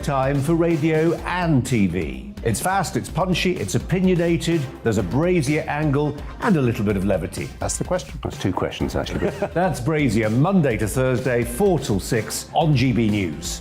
Time for radio and TV. It's fast, it's punchy, it's opinionated, there's a brazier angle and a little bit of levity. That's the question. That's two questions, actually. That's Brazier, Monday to Thursday, 4 till 6 on GB News.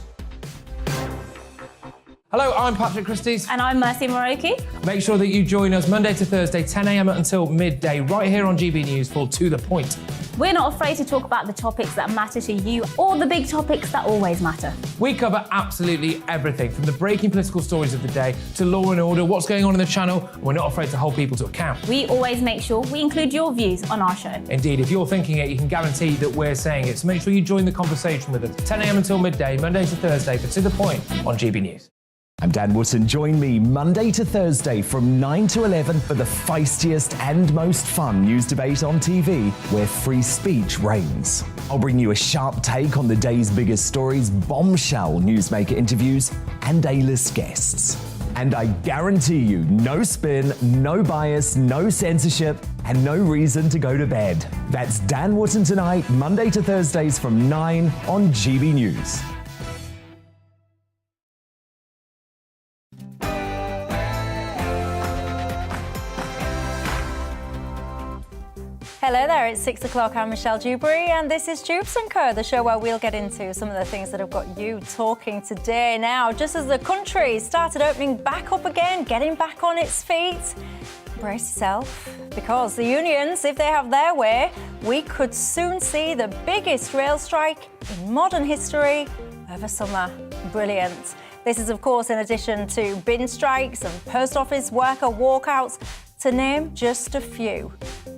Hello, I'm Patrick Christie's. And I'm Mercy Moroki. Make sure that you join us Monday to Thursday, 10 a.m. until midday, right here on GB News for To The Point. We're not afraid to talk about the topics that matter to you or the big topics that always matter. We cover absolutely everything, from the breaking political stories of the day to law and order, what's going on in the channel. We're not afraid to hold people to account. We always make sure we include your views on our show. Indeed, if you're thinking it, you can guarantee that we're saying it. So make sure you join the conversation with us, 10 a.m. until midday, Monday to Thursday, for To The Point on GB News. I'm Dan Wootton. Join me Monday to Thursday from 9 to 11 for the feistiest and most fun news debate on TV, where free speech reigns. I'll bring you a sharp take on the day's biggest stories, bombshell newsmaker interviews, and A-list guests. And I guarantee you, no spin, no bias, no censorship, and no reason to go to bed. That's Dan Wootton tonight, Monday to Thursdays from 9 on GB News. Hello there, it's 6 o'clock. I'm Michelle Dewberry and this is Dewbs & Co, the show where we'll get into some of the things that have got you talking today. Now, just as the country started opening back up again, getting back on its feet, brace yourself, because the unions, if they have their way, we could soon see the biggest rail strike in modern history over summer. Brilliant. This is, of course, in addition to bin strikes and post office worker walkouts, to name just a few.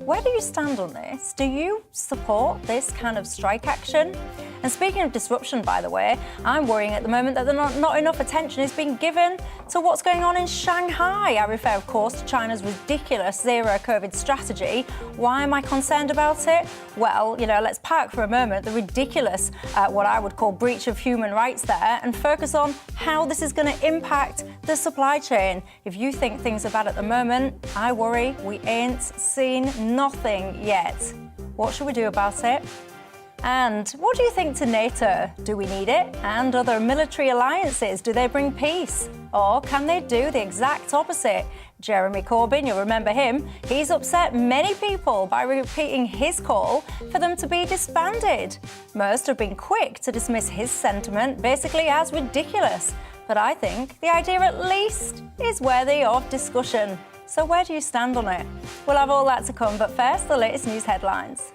Where do you stand on this? Do you support this kind of strike action? And speaking of disruption, by the way, I'm worrying at the moment that not enough attention is being given to what's going on in Shanghai. I refer, of course, to China's ridiculous zero-COVID strategy. Why am I concerned about it? Well, let's park for a moment the ridiculous, what I would call breach of human rights there, and focus on how this is going to impact the supply chain. If you think things are bad at the moment, I worry we ain't seen nothing yet. What should we do about it? And what do you think to NATO? Do we need it? And other military alliances, do they bring peace? Or can they do the exact opposite? Jeremy Corbyn, you'll remember him, he's upset many people by repeating his call for them to be disbanded. Most have been quick to dismiss his sentiment, basically as ridiculous. But I think the idea at least is worthy of discussion. So where do you stand on it? We'll have all that to come, but first, the latest news headlines.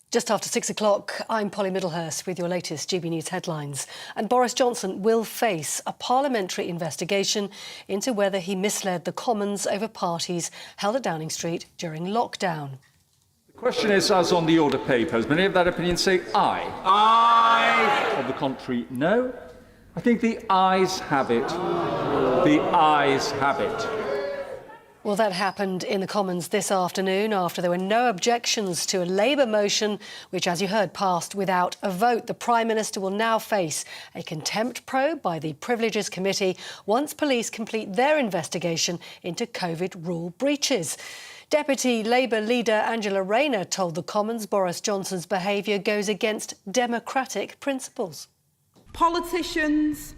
Just after 6 o'clock, I'm Polly Middlehurst with your latest GB News headlines. And Boris Johnson will face a parliamentary investigation into whether he misled the Commons over parties held at Downing Street during lockdown. The question is, as on the order papers, many of that opinion say aye. Aye. On the contrary, no. I think the ayes have it. The ayes have it. Well, that happened in the Commons this afternoon after there were no objections to a Labour motion, which, as you heard, passed without a vote. The Prime Minister will now face a contempt probe by the Privileges Committee once police complete their investigation into COVID rule breaches. Deputy Labour leader Angela Rayner told the Commons Boris Johnson's behaviour goes against democratic principles. Politicians,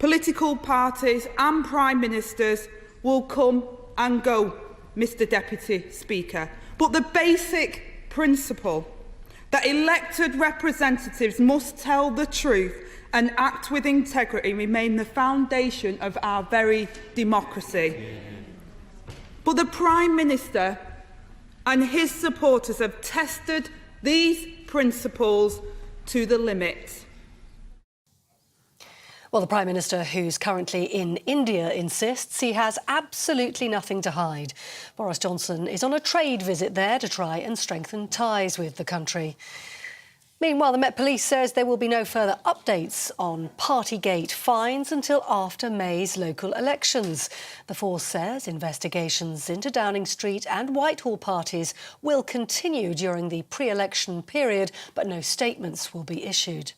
political parties and Prime Ministers will come and go, Mr Deputy Speaker. But the basic principle that elected representatives must tell the truth and act with integrity remain the foundation of our very democracy. But the Prime Minister and his supporters have tested these principles to the limit. Well, the Prime Minister, who's currently in India, insists he has absolutely nothing to hide. Boris Johnson is on a trade visit there to try and strengthen ties with the country. Meanwhile, the Met Police says there will be no further updates on Partygate fines until after May's local elections. The force says investigations into Downing Street and Whitehall parties will continue during the pre-election period, but no statements will be issued.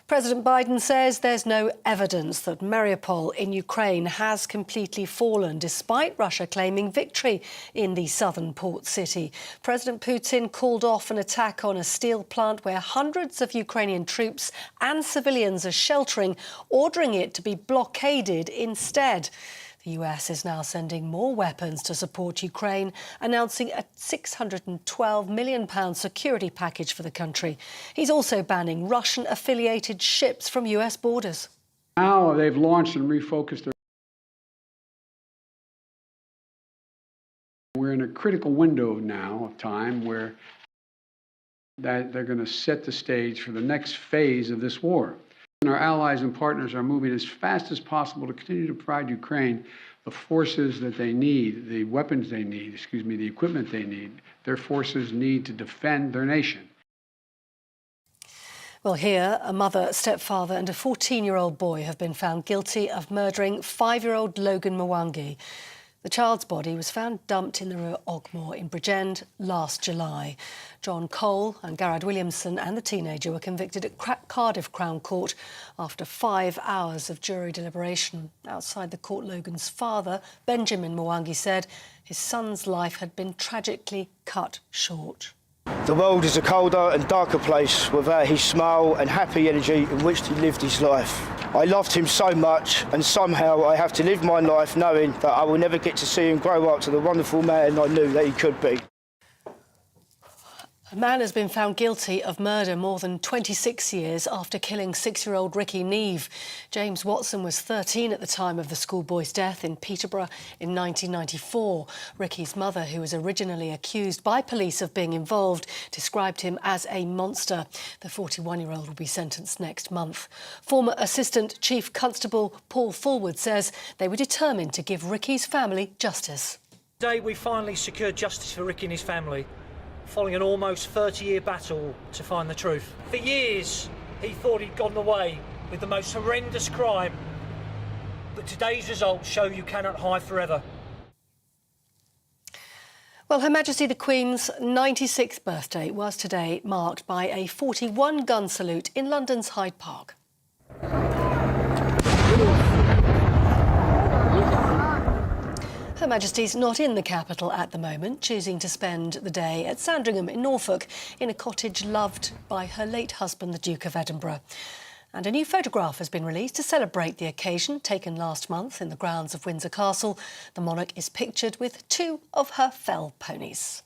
President Biden says there's no evidence that Mariupol in Ukraine has completely fallen, despite Russia claiming victory in the southern port city. President Putin called off an attack on a steel plant where hundreds of Ukrainian troops and civilians are sheltering, ordering it to be blockaded instead. The US is now sending more weapons to support Ukraine, announcing a £612 million security package for the country. He's also banning Russian-affiliated ships from US borders. Now they've launched and refocused their... We're in a critical window now of time where they're going to set the stage for the next phase of this war. And our allies and partners are moving as fast as possible to continue to provide Ukraine the forces that they need, the weapons they need, the equipment they need. Their forces need to defend their nation. Well, here, a mother, stepfather and a 14-year-old boy have been found guilty of murdering 5-year-old Logan Mwangi. The child's body was found dumped in the River Ogmore in Bridgend last July. John Cole and Garrard Williamson and the teenager were convicted at Cardiff Crown Court after 5 hours of jury deliberation. Outside the court, Logan's father, Benjamin Mwangi, said his son's life had been tragically cut short. The world is a colder and darker place without his smile and happy energy in which he lived his life. I loved him so much, and somehow I have to live my life knowing that I will never get to see him grow up to the wonderful man I knew that he could be. A man has been found guilty of murder more than 26 years after killing 6-year-old Ricky Neve. James Watson was 13 at the time of the schoolboy's death in Peterborough in 1994. Ricky's mother, who was originally accused by police of being involved, described him as a monster. The 41-year-old will be sentenced next month. Former Assistant Chief Constable Paul Fulwood says they were determined to give Ricky's family justice. Today we finally secured justice for Ricky and his family, following an almost 30-year battle to find the truth. For years, he thought he'd gotten away with the most horrendous crime, but today's results show you cannot hide forever. Well, Her Majesty the Queen's 96th birthday was today marked by a 41-gun salute in London's Hyde Park. Her Majesty's not in the capital at the moment, choosing to spend the day at Sandringham in Norfolk in a cottage loved by her late husband, the Duke of Edinburgh. And a new photograph has been released to celebrate the occasion, taken last month in the grounds of Windsor Castle. The monarch is pictured with 2 of her fell ponies.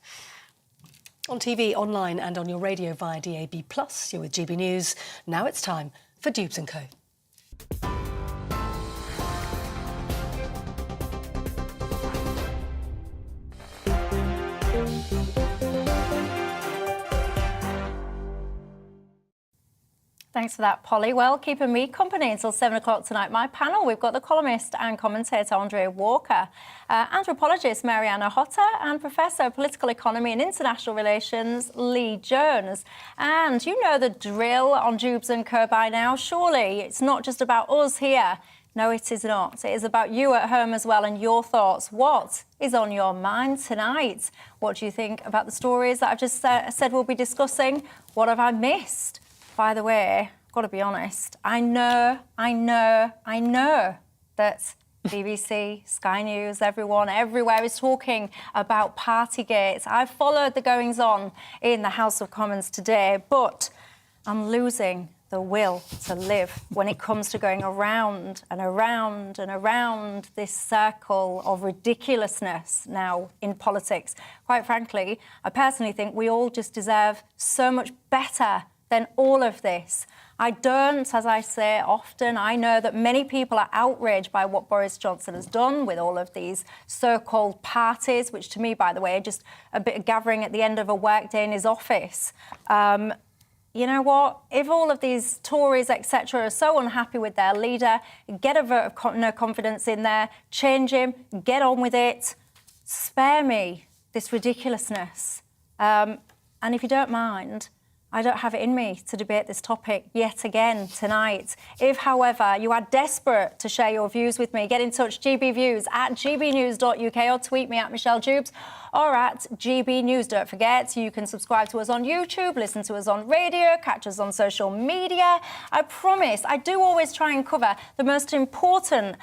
On TV, online and on your radio via DAB+, you're with GB News. Now it's time for Dewbs & Co. Thanks for that, Polly. Well, keeping me company until 7 o'clock tonight. My panel, we've got the columnist and commentator Andrea Walker, anthropologist Mariana Hotter, and Professor of Political Economy and International Relations Lee Jones. And you know the drill on Dewbs & Co by now. Surely it's not just about us here. No, it is not. It is about you at home as well and your thoughts. What is on your mind tonight? What do you think about the stories that I've just said we'll be discussing? What have I missed? By the way, I've got to be honest, I know that BBC, Sky News, everyone, everywhere is talking about Partygate. I've followed the goings-on in the House of Commons today, but I'm losing the will to live when it comes to going around and around and around this circle of ridiculousness now in politics. Quite frankly, I personally think we all just deserve so much better than all of this. I don't, as I say often, I know that many people are outraged by what Boris Johnson has done with all of these so-called parties, which to me, by the way, are just a bit of gathering at the end of a workday in his office. You know what? If all of these Tories, etc., are so unhappy with their leader, get a vote of no confidence in there, change him, get on with it, spare me this ridiculousness. And if you don't mind, I don't have it in me to debate this topic yet again tonight. If, however, you are desperate to share your views with me, get in touch, GBViews at gbnews.uk, or tweet me at Michelle Dewbs or at GBNews. Don't forget, you can subscribe to us on YouTube, listen to us on radio, catch us on social media. I promise, I do always try and cover the most important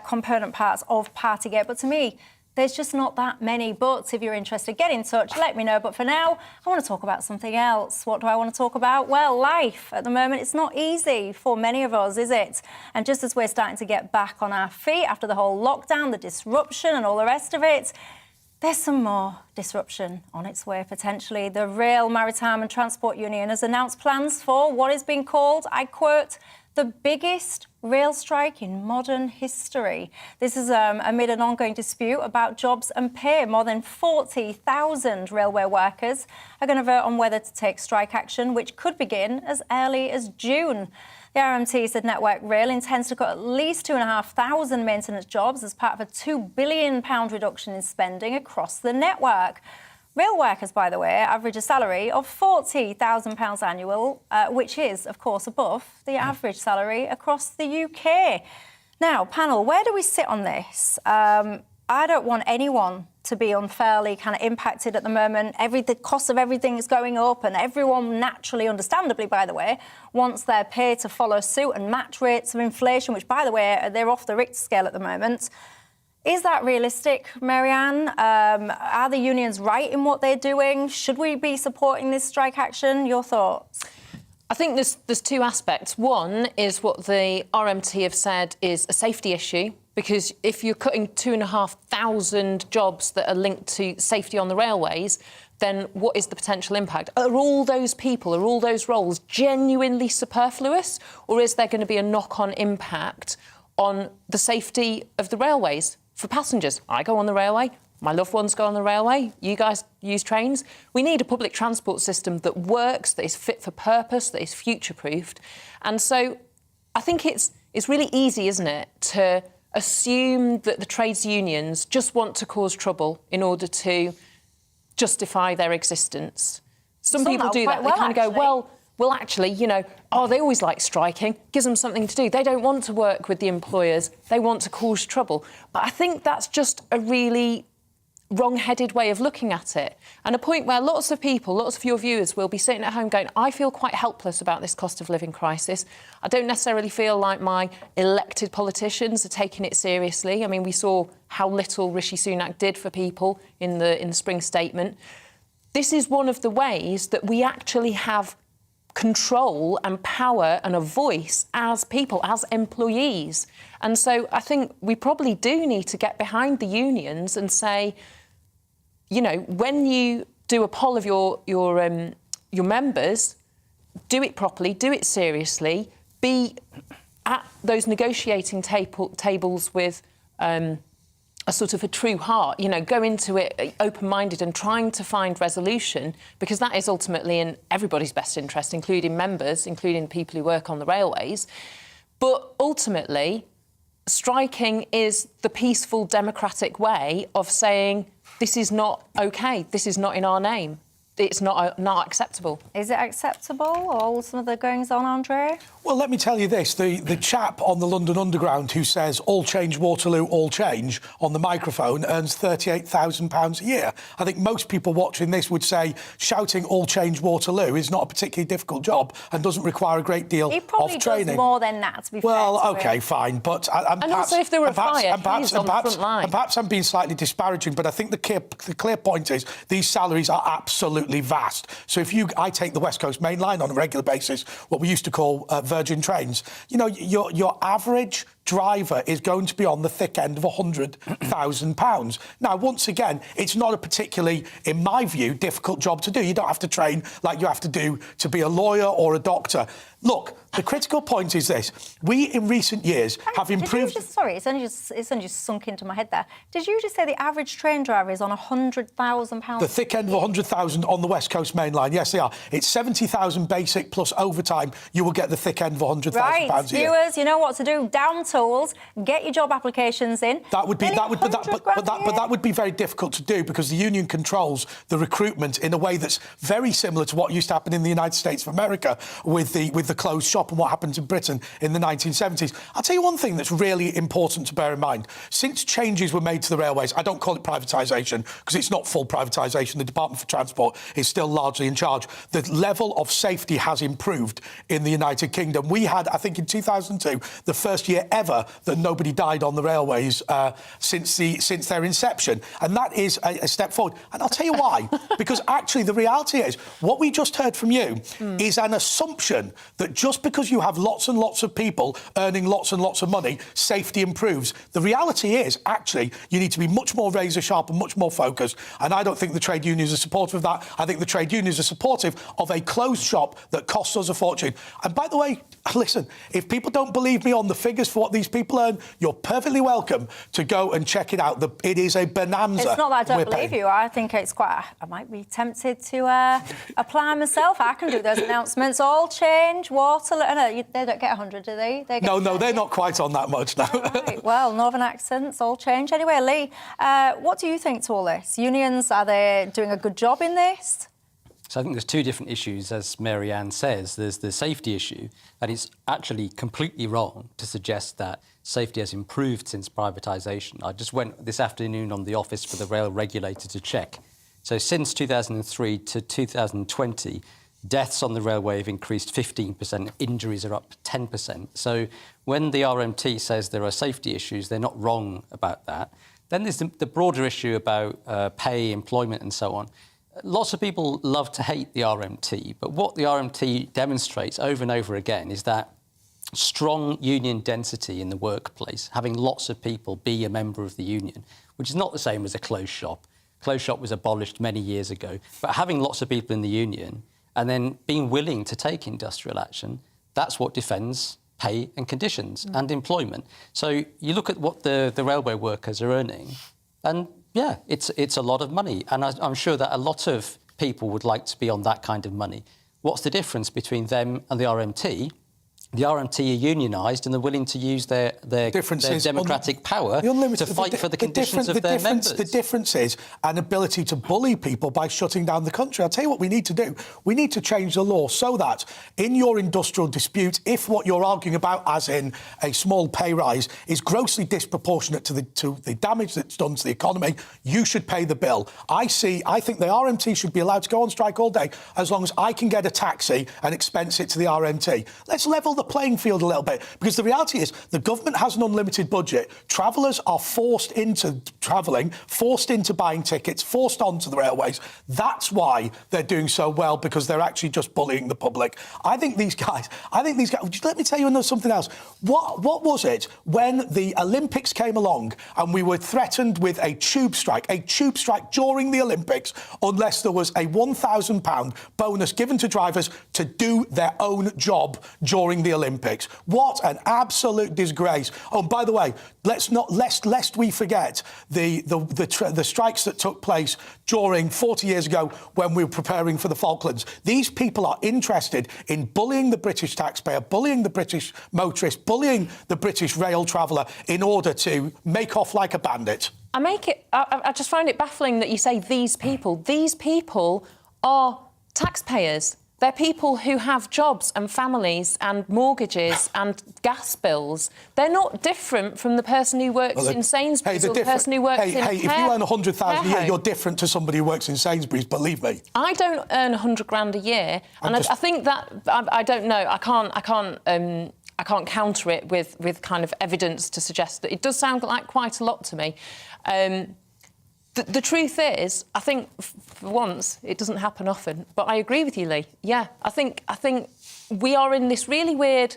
component parts of Partygate, but to me, there's just not that many. But if you're interested, get in touch, let me know. But for now, I want to talk about something else. What do I want to talk about? Well, life. At the moment, it's not easy for many of us, is it? And just as we're starting to get back on our feet after the whole lockdown, the disruption and all the rest of it, there's some more disruption on its way, potentially. The Rail, Maritime and Transport Union has announced plans for what is being called, I quote, the biggest rail strike in modern history. This is amid an ongoing dispute about jobs and pay. More than 40,000 railway workers are going to vote on whether to take strike action, which could begin as early as June. The RMT said Network Rail intends to cut at least 2,500 maintenance jobs as part of a £2 billion reduction in spending across the network. Rail workers, by the way, average a salary of £40,000 annual, which is, of course, above the average salary across the UK. Now, panel, where do we sit on this? I don't want anyone to be unfairly kind of impacted at the moment. The cost of everything is going up, and everyone naturally, understandably, by the way, wants their pay to follow suit and match rates of inflation, which, by the way, they're off the Richter scale at the moment. Is that realistic, Marianne? Are the unions right in what they're doing? Should we be supporting this strike action? Your thoughts? I think there's two aspects. One is what the RMT have said is a safety issue, because if you're cutting 2,500 jobs that are linked to safety on the railways, then what is the potential impact? Are all those people, are all those roles genuinely superfluous, or is there going to be a knock-on impact on the safety of the railways? For passengers, I go on the railway, my loved ones go on the railway, you guys use trains. We need a public transport system that works, that is fit for purpose, that is future-proofed. And so I think it's really easy, isn't it, to assume that the trades unions just want to cause trouble in order to justify their existence. Some people do that. They kind of go, well, actually, you know, they always like striking, gives them something to do. They don't want to work with the employers. They want to cause trouble. But I think that's just a really wrong-headed way of looking at it. And a point where lots of people, lots of your viewers will be sitting at home going, I feel quite helpless about this cost of living crisis. I don't necessarily feel like my elected politicians are taking it seriously. I mean, we saw how little Rishi Sunak did for people in the spring statement. This is one of the ways that we actually have control and power and a voice as people, as employees. And so I think we probably do need to get behind the unions and say, you know, when you do a poll of your members, do it properly, do it seriously, be at those negotiating tables with a sort of a true heart, you know, go into it open-minded and trying to find resolution, because that is ultimately in everybody's best interest, including members, including people who work on the railways. But ultimately, striking is the peaceful, democratic way of saying this is not OK, this is not in our name. It's not acceptable. Is it acceptable, all some of the goings-on, Andre? Well, let me tell you this. The chap on the London Underground who says, all change Waterloo, all change, on the microphone earns £38,000 a year. I think most people watching this would say shouting all change Waterloo is not a particularly difficult job and doesn't require a great deal of training. He probably does more than that, to be fair. Well, OK, fine. But and perhaps, also, if there were a fire, he's on the front line. And perhaps I'm being slightly disparaging, but I think the clear point is these salaries are absolutely vast. So if I take the West Coast Main Line on a regular basis, what we used to call Virgin Trains, you know, your average driver is going to be on the thick end of £100,000. Now, once again, it's not a particularly, in my view, difficult job to do. You don't have to train like you have to do to be a lawyer or a doctor. Look, the critical point is this. We, in recent years, have improved... Sorry, it's only just sunk into my head there. Did you just say the average train driver is on £100,000? The thick end of £100,000 on the West Coast Main Line, yes, they are. It's £70,000 basic plus overtime. You will get the thick end of £100,000 a year. Right, viewers, you know what to do. Down to tools, get your job applications in. That would be that would be very difficult to do because the union controls the recruitment in a way that's very similar to what used to happen in the United States of America with the closed shop and what happened in Britain in the 1970s. I'll tell you one thing that's really important to bear in mind. Since changes were made to the railways, I don't call it privatisation because it's not full privatisation. The Department for Transport is still largely in charge. The level of safety has improved in the United Kingdom. We had, I think in 2002, the first year ever that nobody died on the railways since their inception. And that is a step forward. And I'll tell you why. Because actually the reality is, what we just heard from you is an assumption that just because you have lots and lots of people earning lots and lots of money, safety improves. The reality is, actually, you need to be much more razor sharp and much more focused. And I don't think the trade unions are supportive of that. I think the trade unions are supportive of a closed shop that costs us a fortune. And by the way, listen, if people don't believe me on the figures for what these people earn, you're perfectly welcome to go and check it out. It is a bonanza. It's not that I don't believe you. I think it's quite... I might be tempted to apply myself. I can do those announcements. All change, water... No, they don't get 100, do they? No, they're not quite on that much now. Right. Well, Northern accents, all change. Anyway, Lee, what do you think to all this? Unions, are they doing a good job in this? So I think there's two different issues, as Mary Ann says. There's the safety issue, and it's actually completely wrong to suggest that safety has improved since privatisation. I just went this afternoon on the Office for the Rail Regulator to check. So since 2003 to 2020, deaths on the railway have increased 15%, injuries are up 10%. So when the RMT says there are safety issues, they're not wrong about that. Then there's the broader issue about pay, employment and so on. Lots of people love to hate the RMT, but what the RMT demonstrates over and over again is that strong union density in the workplace, having lots of people be a member of the union, which is not the same as a closed shop. Closed shop was abolished many years ago, but having lots of people in the union and then being willing to take industrial action, that's what defends pay and conditions and employment. So you look at what the railway workers are earning, and yeah, it's a lot of money. And I'm sure that a lot of people would like to be on that kind of money. What's the difference between them and the RMT? The RMT are unionised and they're willing to use their democratic power to fight for the conditions of their members. The difference is an ability to bully people by shutting down the country. I'll tell you what we need to do. We need to change the law so that in your industrial dispute, if what you're arguing about, as in a small pay rise, is grossly disproportionate to the damage that's done to the economy, you should pay the bill. I think the RMT should be allowed to go on strike all day as long as I can get a taxi and expense it to the RMT. Let's level the playing field a little bit, because the reality is the government has an unlimited budget. Travellers are forced into travelling, forced into buying tickets, forced onto the railways. That's why they're doing so well, because they're actually just bullying the public. I think these guys, let me tell you something else. What was it when the Olympics came along and we were threatened with a tube strike during the Olympics unless there was a £1,000 bonus given to drivers to do their own job during the Olympics? What an absolute disgrace. Oh, by the way, lest we forget the strikes that took place during 40 years ago when we were preparing for the Falklands. These people are interested in bullying the British taxpayer, bullying the British motorist, bullying the British rail traveller in order to make off like a bandit. I just find it baffling that you say these people. These people are taxpayers. They're people who have jobs and families and mortgages and gas bills. They're not different from the person who works in Sainsbury's or the person who works in a if you earn 100,000 a year, you're different to somebody who works in Sainsbury's, believe me. I don't earn 100 grand a year, and I think that I don't know. I can't counter it with kind of evidence to suggest that it does sound like quite a lot to me. The truth is, I think, for once, it doesn't happen often. But I agree with you, Lee. Yeah, I think we are in this really weird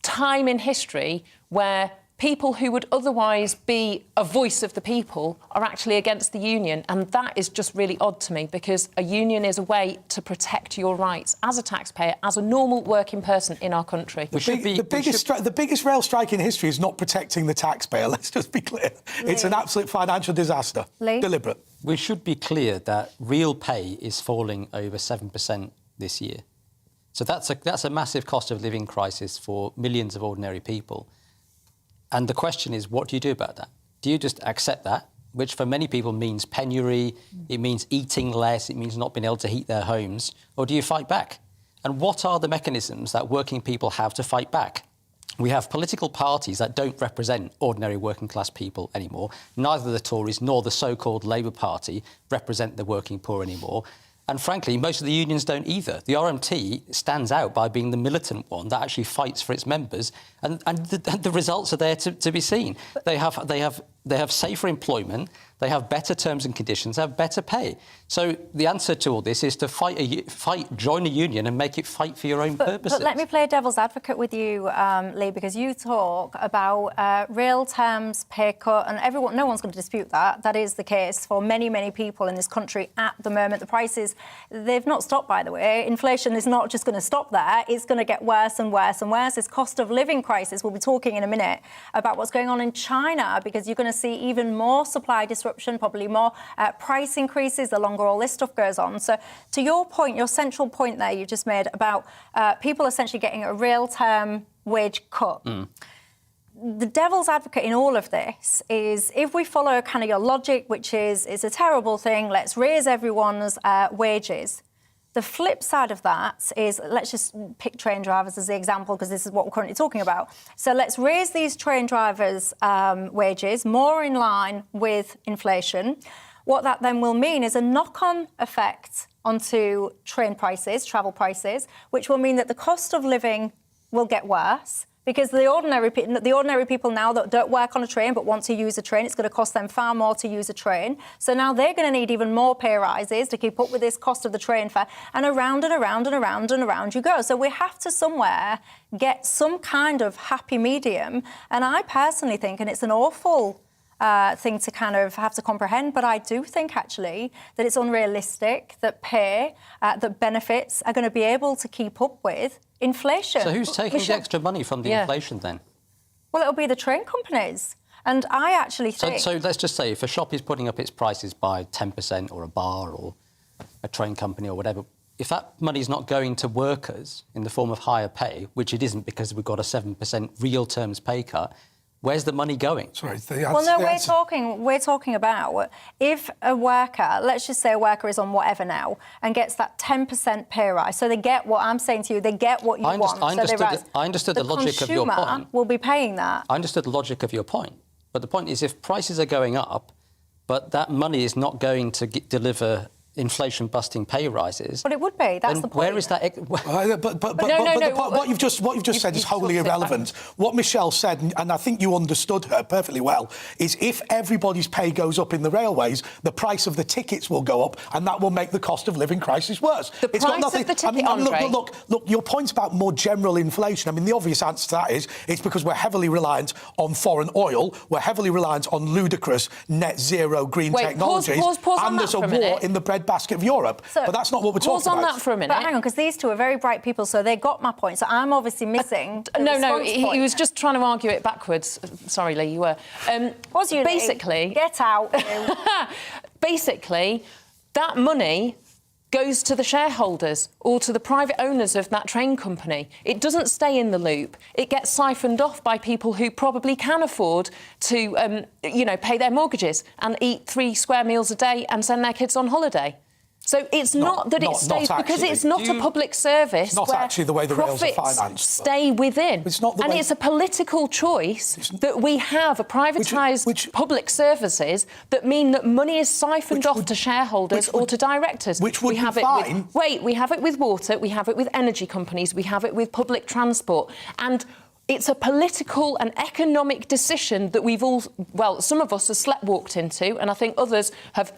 time in history where people who would otherwise be a voice of the people are actually against the union. And that is just really odd to me, because a union is a way to protect your rights as a taxpayer, as a normal working person in our country. The biggest rail strike in history is not protecting the taxpayer, let's just be clear. Lee. It's an absolute financial disaster. Lee? Deliberate. We should be clear that real pay is falling over 7% this year. So that's a massive cost of living crisis for millions of ordinary people. And the question is, what do you do about that? Do you just accept that, which for many people means penury, it means eating less, it means not being able to heat their homes, or do you fight back? And what are the mechanisms that working people have to fight back? We have political parties that don't represent ordinary working class people anymore. Neither the Tories nor the so-called Labour Party represent the working poor anymore. And frankly, most of the unions don't either. The RMT stands out by being the militant one that actually fights for its members, and the results are there to be seen. They have safer employment, they have better terms and conditions, they have better pay. So the answer to all this is to join a union and make it fight for your own purposes. But let me play devil's advocate with you, Lee, because you talk about real terms, pay cut, and no one's going to dispute that. That is the case for many, many people in this country at the moment. The prices, they've not stopped, by the way. Inflation is not just going to stop there. It's going to get worse and worse and worse. This cost of living crisis, we'll be talking in a minute about what's going on in China, because you're going to see even more supply disruption, probably more price increases the longer all this stuff goes on. So to your point, your central point there you just made about people essentially getting a real-term wage cut. The devil's advocate in all of this is, if we follow kind of your logic, which is it's a terrible thing, let's raise everyone's wages. The flip side of that is, let's just pick train drivers as the example, because this is what we're currently talking about. So let's raise these train drivers' wages more in line with inflation. What that then will mean is a knock-on effect onto train prices, travel prices, which will mean that the cost of living will get worse. Because the ordinary people now that don't work on a train but want to use a train, it's going to cost them far more to use a train. So now they're going to need even more pay rises to keep up with this cost of the train fare, and around and around and around and around you go. So we have to somewhere get some kind of happy medium. And I personally think, and it's an awful thing to kind of have to comprehend, but I do think actually that it's unrealistic that pay, that benefits are going to be able to keep up with inflation. So who's taking the extra money from the inflation then? Well, it'll be the train companies. And I actually think... So let's just say if a shop is putting up its prices by 10%, or a bar or a train company or whatever, if that money's not going to workers in the form of higher pay, which it isn't because we've got a 7% real terms pay cut, where's the money going? Sorry, we're talking about if a worker, let's just say a worker is on whatever now and gets that 10% pay rise, so they get what I'm saying to you, they get what you want. I understood the logic of your point. The consumer will be paying that. I understood the logic of your point. But the point is, if prices are going up, but that money is not going to deliver inflation-busting pay rises. But it would be. That's the point. Where is that? What you've just said is wholly irrelevant. What Michelle said, and I think you understood her perfectly well, is if everybody's pay goes up in the railways, the price of the tickets will go up, and that will make the cost of living crisis worse. The price of the ticket, look, your point about more general inflation, I mean, the obvious answer to that is it's because we're heavily reliant on foreign oil, we're heavily reliant on ludicrous net zero green technologies, and there's a war in the bread basket of Europe. But that's not what we're talking about. Pause on that for a minute. But hang on, because these two are very bright people, so they got my point. So I'm obviously missing he was just trying to argue it backwards. Sorry, Lee, you were. Was you, basically, Lee? Get out. Basically, that money goes to the shareholders or to the private owners of that train company. It doesn't stay in the loop. It gets siphoned off by people who probably can afford to, pay their mortgages and eat 3 square meals a day and send their kids on holiday. So it's not that it stays, because it's not a public service. It's not actually the way the rails are financed. Stay within. It's not the and way... it's a political choice that we have a privatised public services that mean that money is siphoned off to shareholders or to directors. Which would we have be fine. we have it with water, we have it with energy companies, we have it with public transport. And it's a political and economic decision that we've all, some of us have sleptwalked into, and I think others have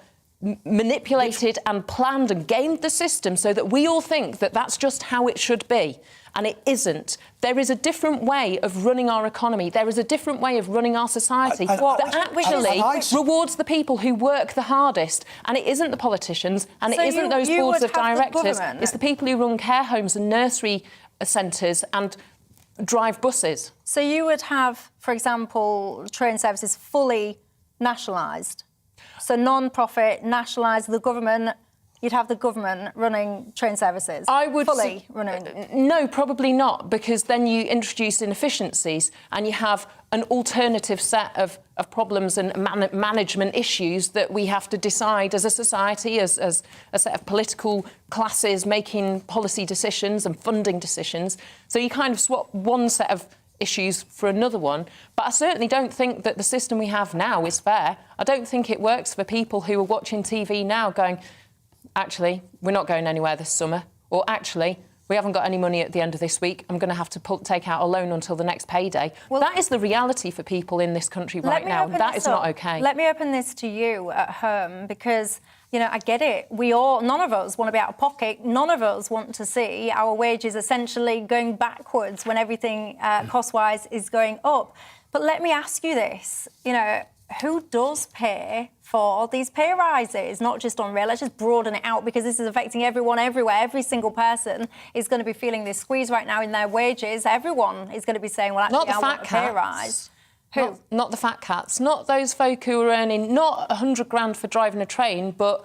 manipulated and planned and gamed the system so that we all think that that's just how it should be. And it isn't. There is a different way of running our economy. There is a different way of running our society that actually rewards the people who work the hardest. And it isn't the politicians, and it isn't those boards of directors. It's the people who run care homes and nursery centres and drive buses. So you would have, for example, train services fully nationalised. So non-profit, nationalised, the government you'd have the government running train services? I would fully running. No, probably not, because then you introduce inefficiencies and you have an alternative set of problems and management issues that we have to decide as a society, as a set of political classes making policy decisions and funding decisions. So you kind of swap one set of issues for another one. But I certainly don't think that the system we have now is fair. I don't think it works for people who are watching TV now going, actually, we're not going anywhere this summer, or actually, we haven't got any money at the end of this week. I'm going to have to take out a loan until the next payday. Well, that is the reality for people in this country right now. That is not OK. Let me open this to you at home, because, you know, I get it. None of us want to be out of pocket. None of us want to see our wages essentially going backwards when everything cost-wise is going up. But let me ask you this, you know, who does pay for these pay rises? Not just on rail, let's just broaden it out, because this is affecting everyone everywhere. Every single person is going to be feeling this squeeze right now in their wages. Everyone is going to be saying, well, actually, I want a pay rise. Who? Not the fat cats, not those folk who are earning not 100 grand for driving a train, but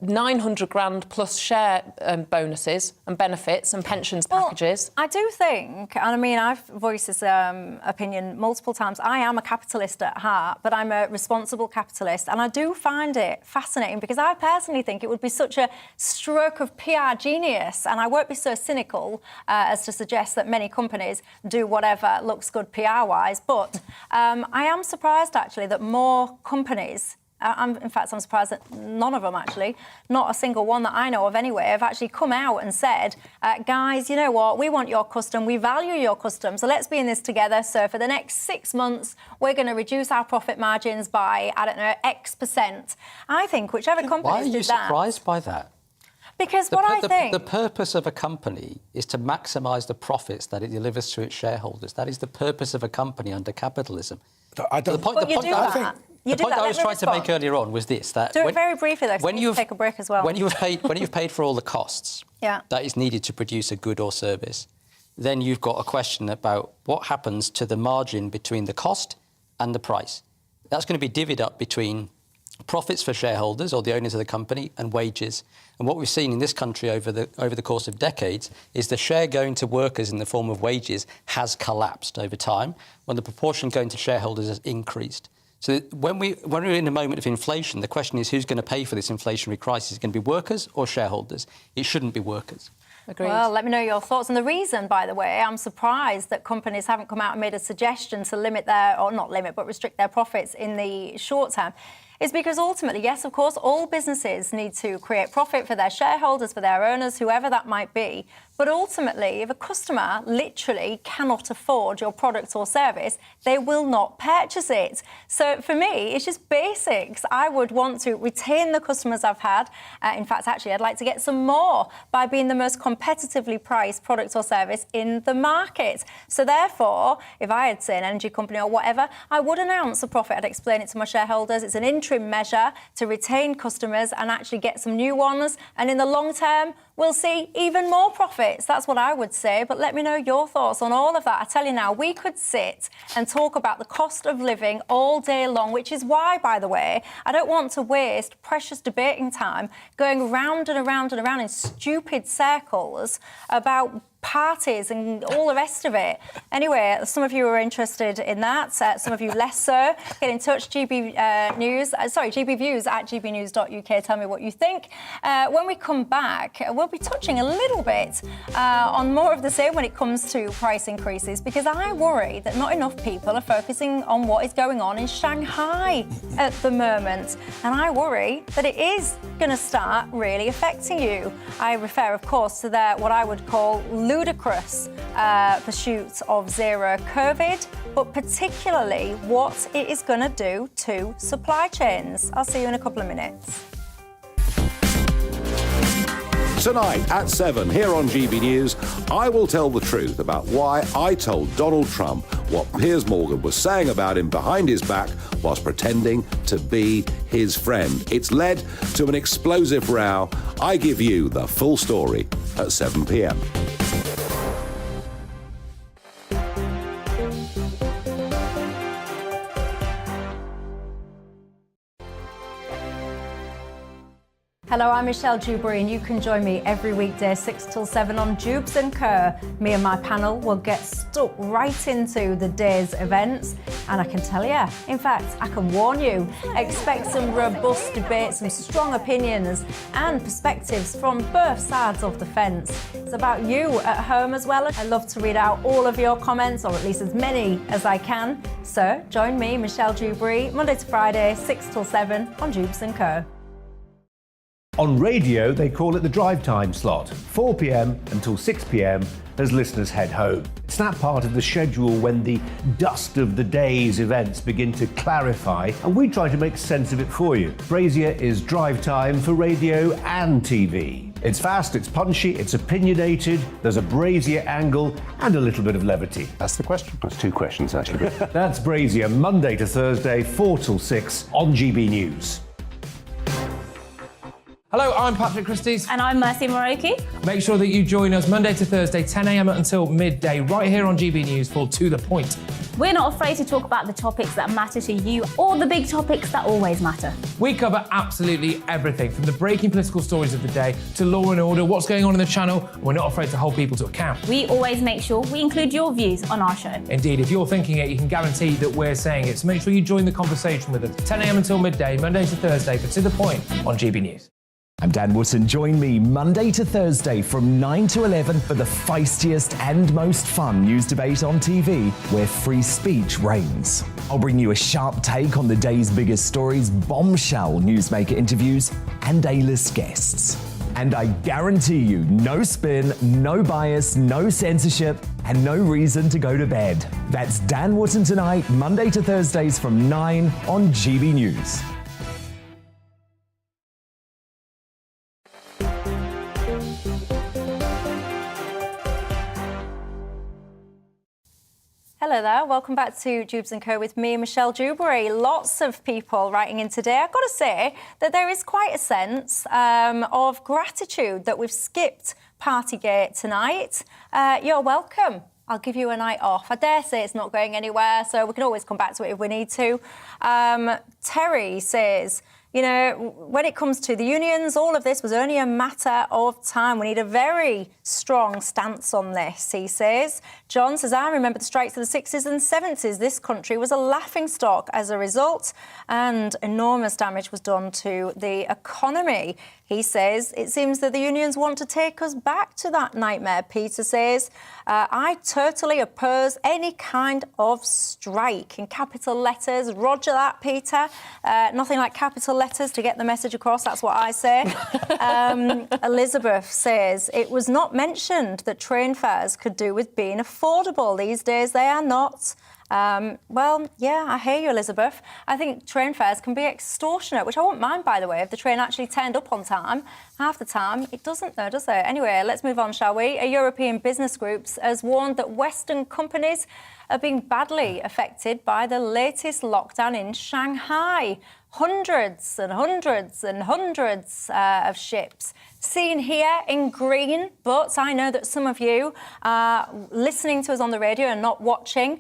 900 grand plus share bonuses and benefits and pensions packages. I do think, and I mean, I've voiced this opinion multiple times, I am a capitalist at heart, but I'm a responsible capitalist, and I do find it fascinating, because I personally think it would be such a stroke of PR genius, and I won't be so cynical as to suggest that many companies do whatever looks good PR-wise, but I am surprised, actually, that more companies, in fact, I'm surprised that none of them, actually, not a single one that I know of anyway, have actually come out and said, guys, you know what, we want your custom, we value your custom, so let's be in this together. So for the next 6 months, we're going to reduce our profit margins by, I don't know, X%. I think whichever companies Why are you did that... surprised by that? Because I think... The purpose of a company is to maximise the profits that it delivers to its shareholders. That is the purpose of a company under capitalism. But you do that. The point I was trying to make earlier on was this: that do it very briefly, though. When you take a break as well. When you've paid for all the costs that is needed to produce a good or service, then you've got a question about what happens to the margin between the cost and the price. That's going to be divvied up between profits for shareholders or the owners of the company and wages. And what we've seen in this country over the course of decades is the share going to workers in the form of wages has collapsed over time, when the proportion going to shareholders has increased. So when we're in a moment of inflation, the question is who's going to pay for this inflationary crisis? Is it going to be workers or shareholders? It shouldn't be workers. Agreed. Well, let me know your thoughts. And the reason, by the way, I'm surprised that companies haven't come out and made a suggestion to limit or not limit, but restrict their profits in the short term, is because ultimately, yes, of course, all businesses need to create profit for their shareholders, for their owners, whoever that might be. But ultimately, if a customer literally cannot afford your product or service, they will not purchase it. So for me, it's just basics. I would want to retain the customers I've had. In fact, actually, I'd like to get some more by being the most competitively priced product or service in the market. So therefore, if I had, say, an energy company or whatever, I would announce a profit. I'd explain it to my shareholders. It's an interim measure to retain customers and actually get some new ones. And in the long term, we'll see even more profits. That's what I would say. But let me know your thoughts on all of that. I tell you now, we could sit and talk about the cost of living all day long, which is why, by the way, I don't want to waste precious debating time going round and around and around in stupid circles about parties and all the rest of it. Anyway, some of you are interested in that, some of you less so. Get in touch, GBViews at gbnews.uk. Tell me what you think. When we come back, we'll be touching a little bit on more of the same when it comes to price increases, because I worry that not enough people are focusing on what is going on in Shanghai at the moment. And I worry that it is going to start really affecting you. I refer, of course, to what I would call ludicrous pursuit of zero COVID, but particularly what it is going to do to supply chains. I'll see you in a couple of minutes. Tonight at 7 here on GB News, I will tell the truth about why I told Donald Trump what Piers Morgan was saying about him behind his back whilst pretending to be his friend. It's led to an explosive row. I give you the full story at 7 p.m. Hello, I'm Michelle Dewberry, and you can join me every weekday 6 till 7 on Dewbs and Co. Me and my panel will get stuck right into the day's events, and I can tell you, in fact, I can warn you, expect some robust debate, some strong opinions and perspectives from both sides of the fence. It's about you at home as well. I love to read out all of your comments, or at least as many as I can. So join me, Michelle Dewberry, Monday to Friday, 6 till 7 on Dewbs and Co. On radio, they call it the drive time slot, 4 p.m. until 6 p.m. as listeners head home. It's that part of the schedule when the dust of the day's events begin to clarify, and we try to make sense of it for you. Brazier is drive time for radio and TV. It's fast, it's punchy, it's opinionated, there's a brazier angle and a little bit of levity. That's the question. That's two questions, actually. That's Brazier, Monday to Thursday, 4 till 6 on GB News. Hello, I'm Patrick Christie's. And I'm Mercy Moroki. Make sure that you join us Monday to Thursday, 10 a.m. until midday, right here on GB News for To The Point. We're not afraid to talk about the topics that matter to you or the big topics that always matter. We cover absolutely everything, from the breaking political stories of the day to law and order, what's going on in the channel. We're not afraid to hold people to account. We always make sure we include your views on our show. Indeed, if you're thinking it, you can guarantee that we're saying it. So make sure you join the conversation with us, 10 a.m. until midday, Monday to Thursday, for To The Point on GB News. I'm Dan Wootton. Join me Monday to Thursday from 9 to 11 for the feistiest and most fun news debate on TV, where free speech reigns. I'll bring you a sharp take on the day's biggest stories, bombshell newsmaker interviews, and A-list guests. And I guarantee you, no spin, no bias, no censorship, and no reason to go to bed. That's Dan Wootton tonight, Monday to Thursdays from 9 on GB News. Hello there, welcome back to Dewbs and Co with me, Michelle Dewberry. Lots of people writing in today. I've got to say that there is quite a sense of gratitude that we've skipped Partygate tonight. You're welcome. I'll give you a night off. I dare say it's not going anywhere, so we can always come back to it if we need to. Terry says, you know, when it comes to the unions, all of this was only a matter of time. We need a very strong stance on this, he says. John says, I remember the strikes of the 60s and 70s. This country was a laughingstock as a result, and enormous damage was done to the economy. He says, it seems that the unions want to take us back to that nightmare. Peter says, I totally oppose any kind of strike. In capital letters, roger that, Peter. Nothing like capital letters to get the message across, that's what I say. Elizabeth says, it was not mentioned that train fares could do with being affordable. These days they are not. Well, yeah, I hear you, Elizabeth. I think train fares can be extortionate, which I wouldn't mind, by the way, if the train actually turned up on time. Half the time, it doesn't, though, does it? Anyway, let's move on, shall we? A European business group has warned that Western companies are being badly affected by the latest lockdown in Shanghai. Hundreds and hundreds and hundreds of ships seen here in green, but I know that some of you are listening to us on the radio and not watching.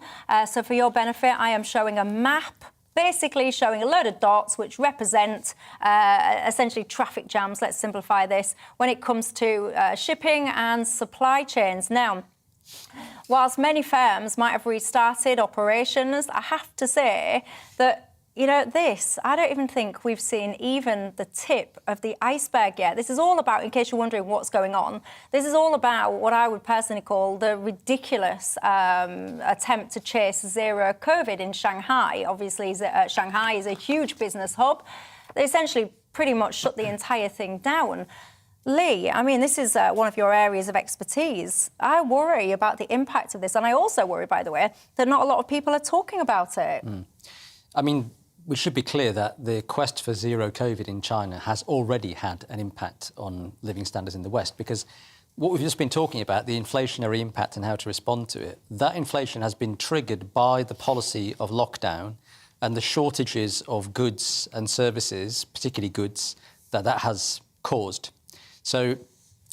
So for your benefit, I am showing a map, basically showing a load of dots which represent essentially traffic jams. Let's simplify this when it comes to shipping and supply chains. Now, whilst many firms might have restarted operations, I have to say that, you know, I don't even think we've seen even the tip of the iceberg yet. This is all about, in case you're wondering what's going on, this is all about what I would personally call the ridiculous attempt to chase zero COVID in Shanghai. Obviously, Shanghai is a huge business hub. They essentially pretty much shut the entire thing down. Lee, I mean, this is one of your areas of expertise. I worry about the impact of this, and I also worry, by the way, that not a lot of people are talking about it. I mean, we should be clear that the quest for zero COVID in China has already had an impact on living standards in the West, because what we've just been talking about, the inflationary impact and how to respond to it, that inflation has been triggered by the policy of lockdown and the shortages of goods and services, particularly goods, that has caused. So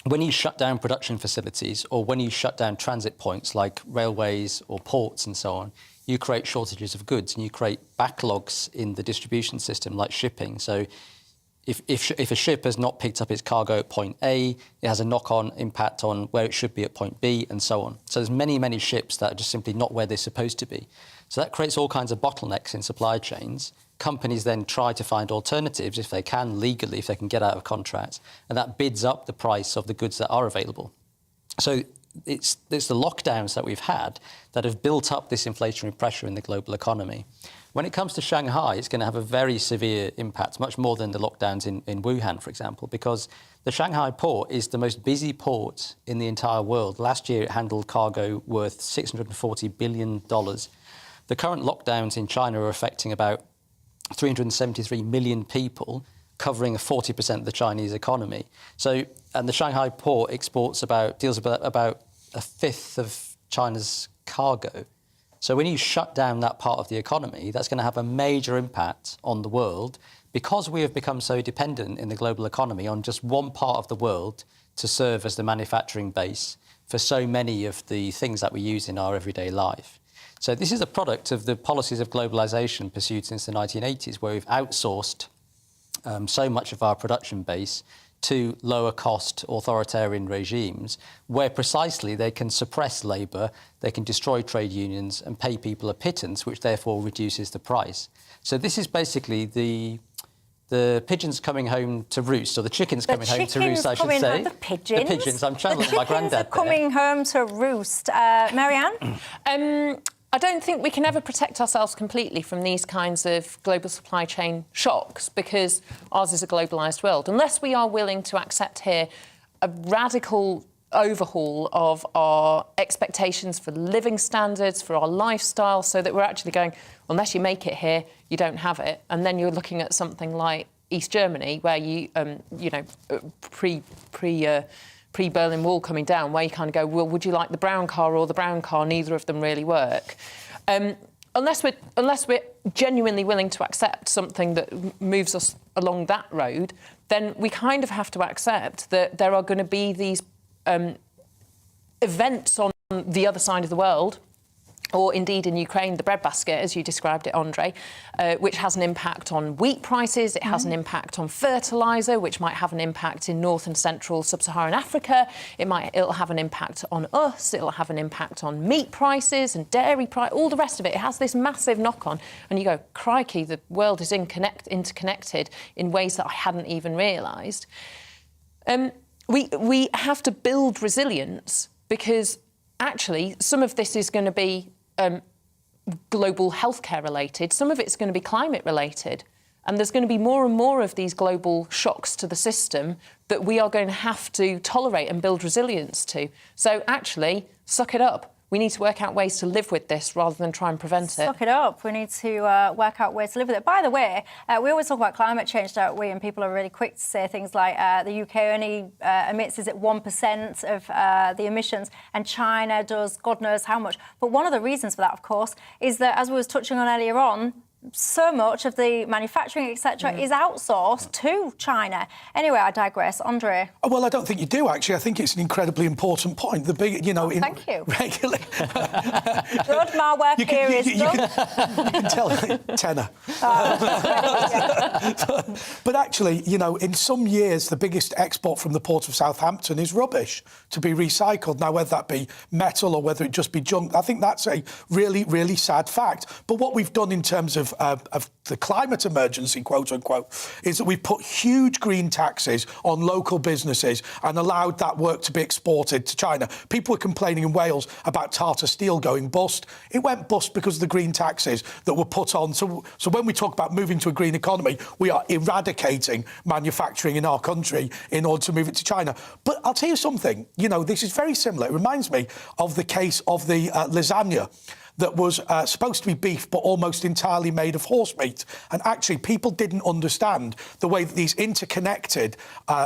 when you shut down production facilities or when you shut down transit points like railways or ports and so on, you create shortages of goods and you create backlogs in the distribution system like shipping. So if a ship has not picked up its cargo at point A, it has a knock-on impact on where it should be at point B, and so on. So there's many ships that are just simply not where they're supposed to be. So that creates all kinds of bottlenecks in supply chains. Companies then try to find alternatives if they can, legally, if they can get out of contracts, and that bids up the price of the goods that are available. So it's the lockdowns that we've had that have built up this inflationary pressure in the global economy. When it comes to Shanghai, it's going to have a very severe impact, much more than the lockdowns in Wuhan, for example, because the Shanghai port is the most busy port in the entire world. Last year, it handled cargo worth $640 billion. The current lockdowns in China are affecting about 373 million people, covering 40% of the Chinese economy. So, and the Shanghai port deals with about a fifth of China's cargo. So when you shut down that part of the economy, that's going to have a major impact on the world because we have become so dependent in the global economy on just one part of the world to serve as the manufacturing base for so many of the things that we use in our everyday life. So this is a product of the policies of globalisation pursued since the 1980s, where we've outsourced so much of our production base to lower-cost authoritarian regimes where precisely they can suppress labour, they can destroy trade unions and pay people a pittance, which therefore reduces the price. So this is basically the pigeons coming home to roost, or the chickens coming home to roost, I should say. The pigeons? The pigeons. I'm channeling my granddad there. Coming home to roost. Marianne? I don't think we can ever protect ourselves completely from these kinds of global supply chain shocks because ours is a globalised world. Unless we are willing to accept here a radical overhaul of our expectations for living standards, for our lifestyle, so that we're actually going, unless you make it here, you don't have it. And then you're looking at something like East Germany, where pre-Berlin Wall coming down, where you kind of go, well, would you like the brown car or the brown car? Neither of them really work. Unless we're genuinely willing to accept something that moves us along that road, then we kind of have to accept that there are going to be these events on the other side of the world, or indeed in Ukraine, the breadbasket, as you described it, Andre, which has an impact on wheat prices, it has an impact on fertiliser, which might have an impact in North and Central Sub-Saharan Africa, it'll have an impact on us, it'll have an impact on meat prices and dairy price, all the rest of it. It has this massive knock-on, and you go, crikey, the world is interconnected in ways that I hadn't even realised. We have to build resilience because actually some of this is going to be global healthcare related, some of it's going to be climate related, and there's going to be more and more of these global shocks to the system that we are going to have to tolerate and build resilience to. So actually, suck it up. We need to work out ways to live with this rather than try and prevent it. Suck it up. We need to work out ways to live with it. By the way, we always talk about climate change, don't we? And people are really quick to say things like the UK only emits, is it 1% of the emissions, and China does God knows how much. But one of the reasons for that, of course, is that, as we was touching on earlier on, so much of the manufacturing, etc., is outsourced to China. Anyway, I digress. Andre? Well, I don't think you do, actually. I think it's an incredibly important point. The big, thank you. Regularly. Good, my work here is done. You can tell, tenor. But actually, in some years, the biggest export from the port of Southampton is rubbish to be recycled. Now, whether that be metal or whether it just be junk, I think that's a really, really sad fact. But what we've done in terms of the climate emergency, quote unquote, is that we've put huge green taxes on local businesses and allowed that work to be exported to China. People were complaining in Wales about Tata Steel going bust. It went bust because of the green taxes that were put on. So when we talk about moving to a green economy, we are eradicating manufacturing in our country in order to move it to China. But I'll tell you something, this is very similar. It reminds me of the case of the lasagna that was supposed to be beef but almost entirely made of horse meat. And actually, people didn't understand the way that these interconnected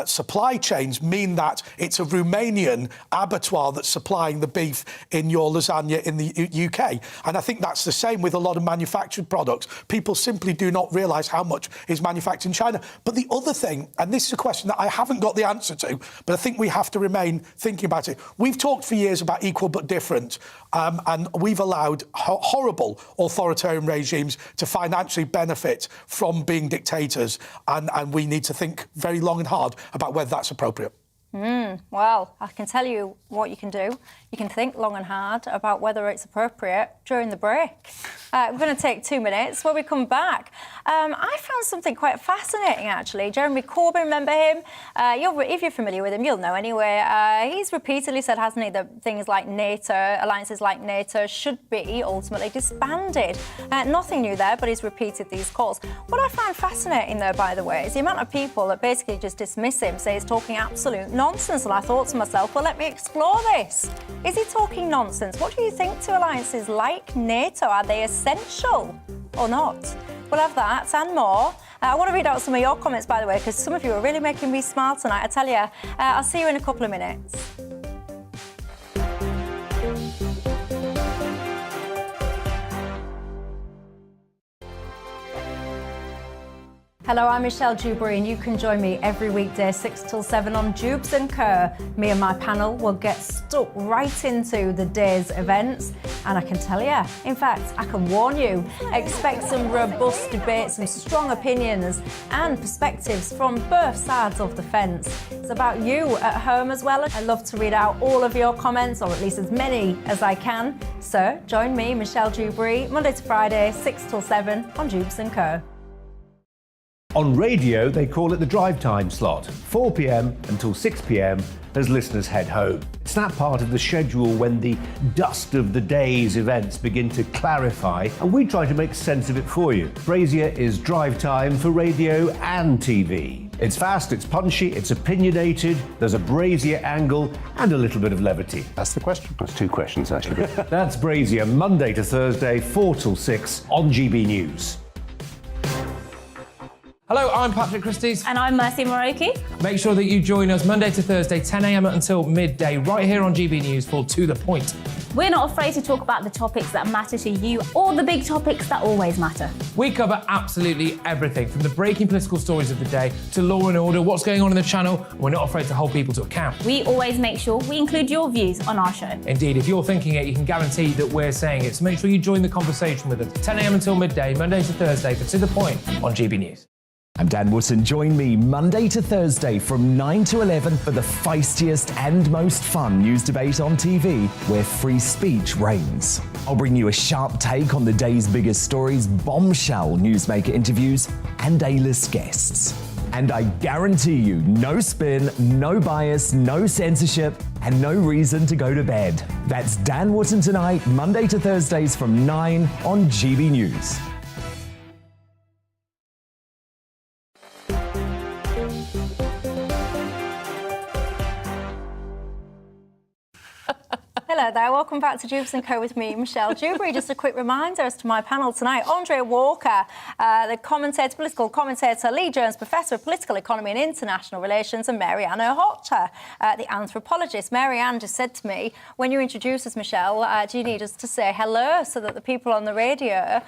supply chains mean that it's a Romanian abattoir that's supplying the beef in your lasagna in the UK. And I think that's the same with a lot of manufactured products. People simply do not realise how much is manufactured in China. But the other thing, and this is a question that I haven't got the answer to, but I think we have to remain thinking about it. We've talked for years about equal but different. And we've allowed horrible authoritarian regimes to financially benefit from being dictators. And we need to think very long and hard about whether that's appropriate. Well, I can tell you what you can do. You can think long and hard about whether it's appropriate during the break. We're going to take 2 minutes. When we come back, I found something quite fascinating, actually. Jeremy Corbyn, remember him? If you're familiar with him, you'll know anyway. He's repeatedly said, hasn't he, that things like NATO, alliances like NATO, should be ultimately disbanded. Nothing new there, but he's repeated these calls. What I find fascinating, though, by the way, is the amount of people that basically just dismiss him, say he's talking absolute nonsense. And I thought to myself, well, let me explore this. Is he talking nonsense? What do you think to alliances like NATO? Are they essential or not? We'll have that and more. I want to read out some of your comments, by the way, because some of you are really making me smile tonight. I tell you, I'll see you in a couple of minutes. Hello, I'm Michelle Dewberry, and you can join me every weekday 6 till 7 on Dewbs and Kerr. Me and my panel will get stuck right into the day's events, and I can tell you, in fact, I can warn you, expect some robust debates, some strong opinions and perspectives from both sides of the fence. It's about you at home as well. I love to read out all of your comments, or at least as many as I can. So join me, Michelle Dewberry, Monday to Friday, 6 till 7 on Dewbs and Kerr. On radio, they call it the drive time slot, 4 p.m. until 6 p.m. as listeners head home. It's that part of the schedule when the dust of the day's events begin to clarify, and we try to make sense of it for you. Brazier is drive time for radio and TV. It's fast, it's punchy, it's opinionated, there's a Brazier angle and a little bit of levity. That's the question. That's two questions, actually. That's Brazier, Monday to Thursday, 4 till 6 on GB News. Hello, I'm Patrick Christie's. And I'm Mercy Moroki. Make sure that you join us Monday to Thursday, 10 a.m. until midday, right here on GB News for To The Point. We're not afraid to talk about the topics that matter to you, or the big topics that always matter. We cover absolutely everything, from the breaking political stories of the day to law and order, what's going on in the channel. We're not afraid to hold people to account. We always make sure we include your views on our show. Indeed, if you're thinking it, you can guarantee that we're saying it. So make sure you join the conversation with us, 10 a.m. until midday, Monday to Thursday, for To The Point on GB News. I'm Dan Wootton. Join me Monday to Thursday from 9 to 11 for the feistiest and most fun news debate on TV, where free speech reigns. I'll bring you a sharp take on the day's biggest stories, bombshell newsmaker interviews, and A-list guests. And I guarantee you, no spin, no bias, no censorship, and no reason to go to bed. That's Dan Wootton tonight, Monday to Thursdays from 9 on GB News. Hello there, welcome back to Dewbs and Co with me, Michelle Dewberry. Just a quick reminder as to my panel tonight. Andre Walker, the commentator, political commentator, Lee Jones, Professor of Political Economy and International Relations, and Mary-Ann O'Hotter, the anthropologist. Mary-Ann just said to me, when you introduce us, Michelle, do you need us to say hello so that the people on the radio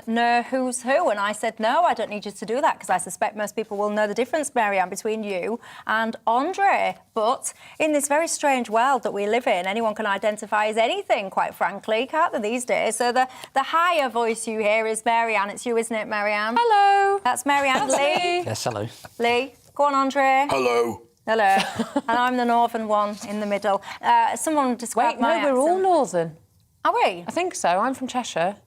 know who's who? And I said, no, I don't need you to do that, because I suspect most people will know the difference, Mary-Ann, between you and Andre. But in this very strange world that we live in, anyone can identify as anything, quite frankly, can't they, these days? So the higher voice you hear is Mary-Ann. It's you, isn't it, Mary-Ann? Hello. That's Mary-Ann. Lee? Yes, hello. Lee, go on, Andre. Hello. Hello. And I'm the northern one in the middle. Someone described my accent. We're all northern. Are we? I think so. I'm from Cheshire.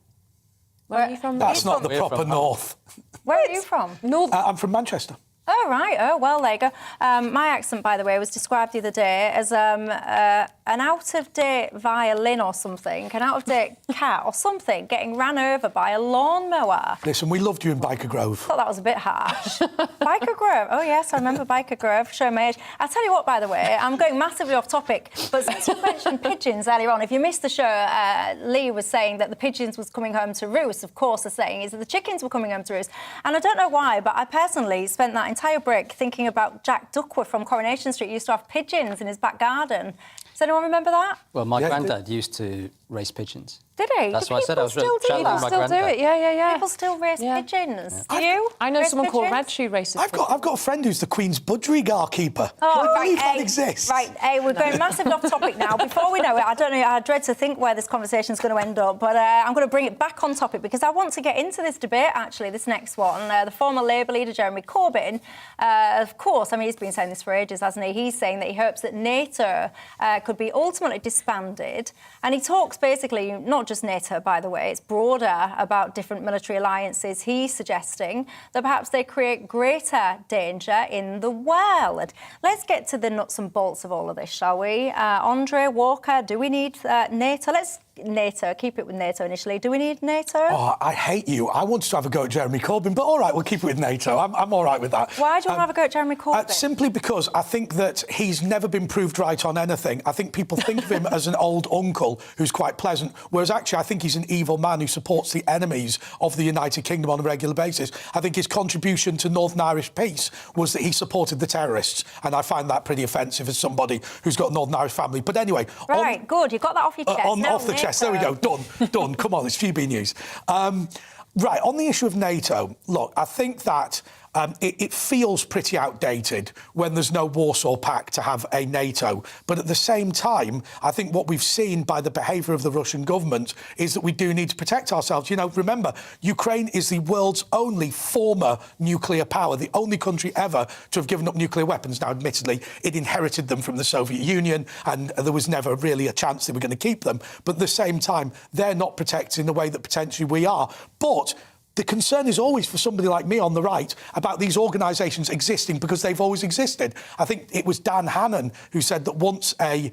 Where are you from? That's not the proper north. Where are you from? North. I'm from Manchester. Oh, right. Oh, well, there you go. My accent, by the way, was described the other day as an out-of-date violin or something, an out-of-date cat or something getting ran over by a lawnmower. Listen, we loved you in Biker Grove. I thought that was a bit harsh. Biker Grove. Oh, yes, I remember Biker Grove. Show my age. I'll tell you what, by the way, I'm going massively off topic, but since you mentioned pigeons earlier on, if you missed the show, Lee was saying that the pigeons was coming home to roost. Of course, the saying is that the chickens were coming home to roost. And I don't know why, but I personally spent that entire break thinking about Jack Duckworth from Coronation Street. He used to have pigeons in his back garden. Does anyone remember that? Well, my granddad used to race pigeons. Did he? That's Do why I said I was people shouting still at my do granddad. it? Yeah. People still race pigeons. Do you? I know race someone called pigeons? Red Shoe races. I've got a friend who's the Queen's budgerigar keeper. Oh, Can you right, believe that exists? Right, we're going massively off topic now. Before we know it, I don't know, I dread to think where this conversation is going to end up, but I'm going to bring it back on topic because I want to get into this debate, actually, this next one. The former Labour leader, Jeremy Corbyn, of course, I mean, he's been saying this for ages, hasn't he? He's saying that he hopes that NATO could be ultimately disbanded. And he talks basically, not just NATO, by the way, it's broader about different military alliances. He's suggesting that perhaps they create greater danger in the world. Let's get to the nuts and bolts of all of this, shall we? Andre Walker, do we need NATO? Let's NATO, keep it with NATO initially. Do we need NATO? Oh, I hate you. I wanted to have a go at Jeremy Corbyn, but all right, we'll keep it with NATO. I'm all right with that. Why do you want to have a go at Jeremy Corbyn? Simply because I think that he's never been proved right on anything. I think people think of him as an old uncle who's quite pleasant, whereas actually I think he's an evil man who supports the enemies of the United Kingdom on a regular basis. I think his contribution to Northern Irish peace was that he supported the terrorists, and I find that pretty offensive as somebody who's got a Northern Irish family. But anyway... Right, good. You got that off your chest. Off the chest. There we go. Done. Come on, it's GBNews. Right, on the issue of NATO, look, I think that it feels pretty outdated when there's no Warsaw Pact to have a NATO. But at the same time, I think what we've seen by the behaviour of the Russian government is that we do need to protect ourselves. You know, remember, Ukraine is the world's only former nuclear power, the only country ever to have given up nuclear weapons. Now, admittedly, it inherited them from the Soviet Union, and there was never really a chance they were going to keep them. But at the same time, they're not protected in the way that potentially we are. But the concern is always for somebody like me on the right about these organisations existing because they've always existed. I think it was Dan Hannan who said that once a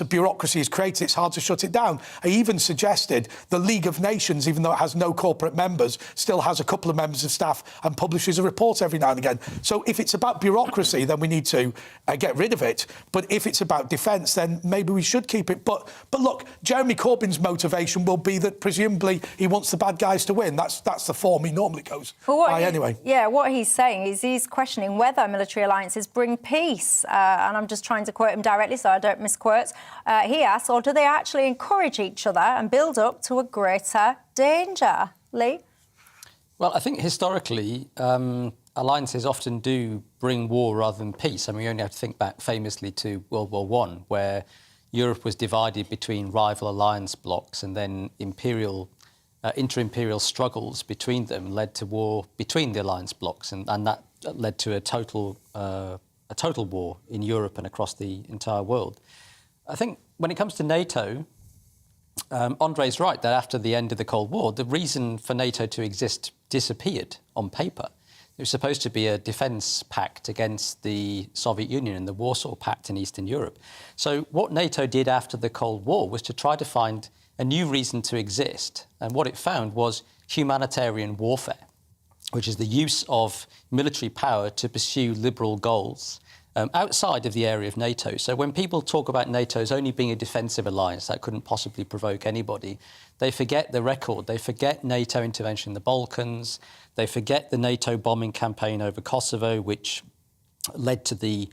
bureaucracy is created, it's hard to shut it down. I even suggested the League of Nations, even though it has no corporate members, still has a couple of members of staff and publishes a report every now and again. So if it's about bureaucracy, then we need to get rid of it. But if it's about defence, then maybe we should keep it. But look, Jeremy Corbyn's motivation will be that presumably he wants the bad guys to win. That's the form he normally goes by anyway. Yeah, what he's saying is he's questioning whether military alliances bring peace. And I'm just trying to quote him directly so I don't misquote. He asks, or do they actually encourage each other and build up to a greater danger? Lee? Well, I think historically, alliances often do bring war rather than peace. I mean, you only have to think back famously to World War I, where Europe was divided between rival alliance blocs and then inter-imperial struggles between them led to war between the alliance blocs, and that led to a total war in Europe and across the entire world. I think when it comes to NATO, Andre's right that after the end of the Cold War, the reason for NATO to exist disappeared on paper. It was supposed to be a defence pact against the Soviet Union and the Warsaw Pact in Eastern Europe. So what NATO did after the Cold War was to try to find a new reason to exist. And what it found was humanitarian warfare, which is the use of military power to pursue liberal goals outside of the area of NATO. So when people talk about NATO as only being a defensive alliance that couldn't possibly provoke anybody, they forget the record. They forget NATO intervention in the Balkans. They forget the NATO bombing campaign over Kosovo, which led to the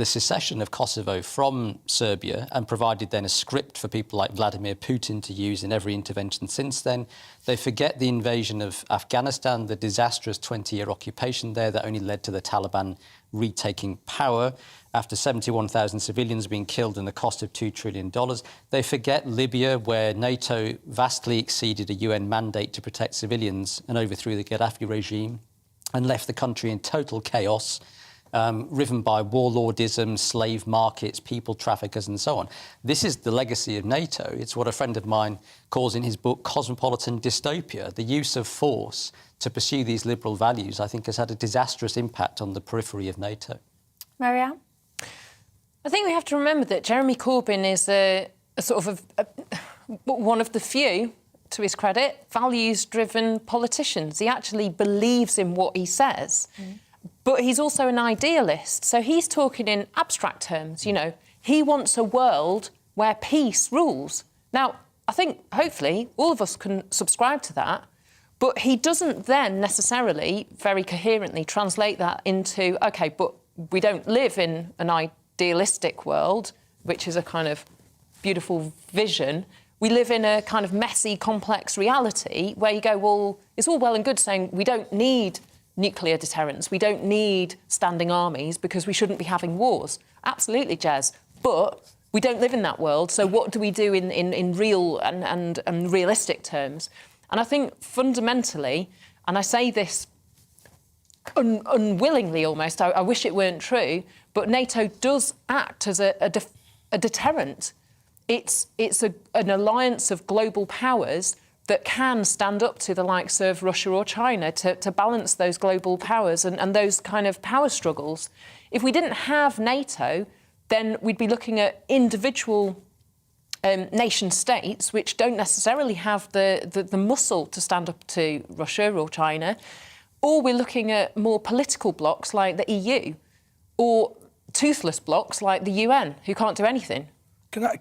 secession of Kosovo from Serbia and provided then a script for people like Vladimir Putin to use in every intervention since then. They forget the invasion of Afghanistan, the disastrous 20-year occupation there that only led to the Taliban retaking power after 71,000 civilians being killed and the cost of $2 trillion. They forget Libya, where NATO vastly exceeded a UN mandate to protect civilians and overthrew the Gaddafi regime and left the country in total chaos, riven by warlordism, slave markets, people traffickers and so on. This is the legacy of NATO. It's what a friend of mine calls in his book Cosmopolitan Dystopia. The use of force to pursue these liberal values, I think, has had a disastrous impact on the periphery of NATO. Marianne? I think we have to remember that Jeremy Corbyn is a sort of one of the few, to his credit, values-driven politicians. He actually believes in what he says. But he's also an idealist, so he's talking in abstract terms, you know. He wants a world where peace rules. Now, I think, hopefully, all of us can subscribe to that, but he doesn't then necessarily, very coherently, translate that into, OK, but we don't live in an idealistic world. which is a kind of beautiful vision. We live in a kind of messy, complex reality where you go, well, it's all well and good saying we don't need nuclear deterrence, we don't need standing armies because we shouldn't be having wars. Absolutely, Jez. But we don't live in that world, so what do we do in real and realistic terms? And I think fundamentally, and I say this unwillingly almost, I wish it weren't true, but NATO does act as a deterrent. It's an alliance of global powers that can stand up to the likes of Russia or China to balance those global powers and those kind of power struggles. If we didn't have NATO, then we'd be looking at individual nation states which don't necessarily have the muscle to stand up to Russia or China, or we're looking at more political blocs like the EU, or toothless blocs like the UN, who can't do anything.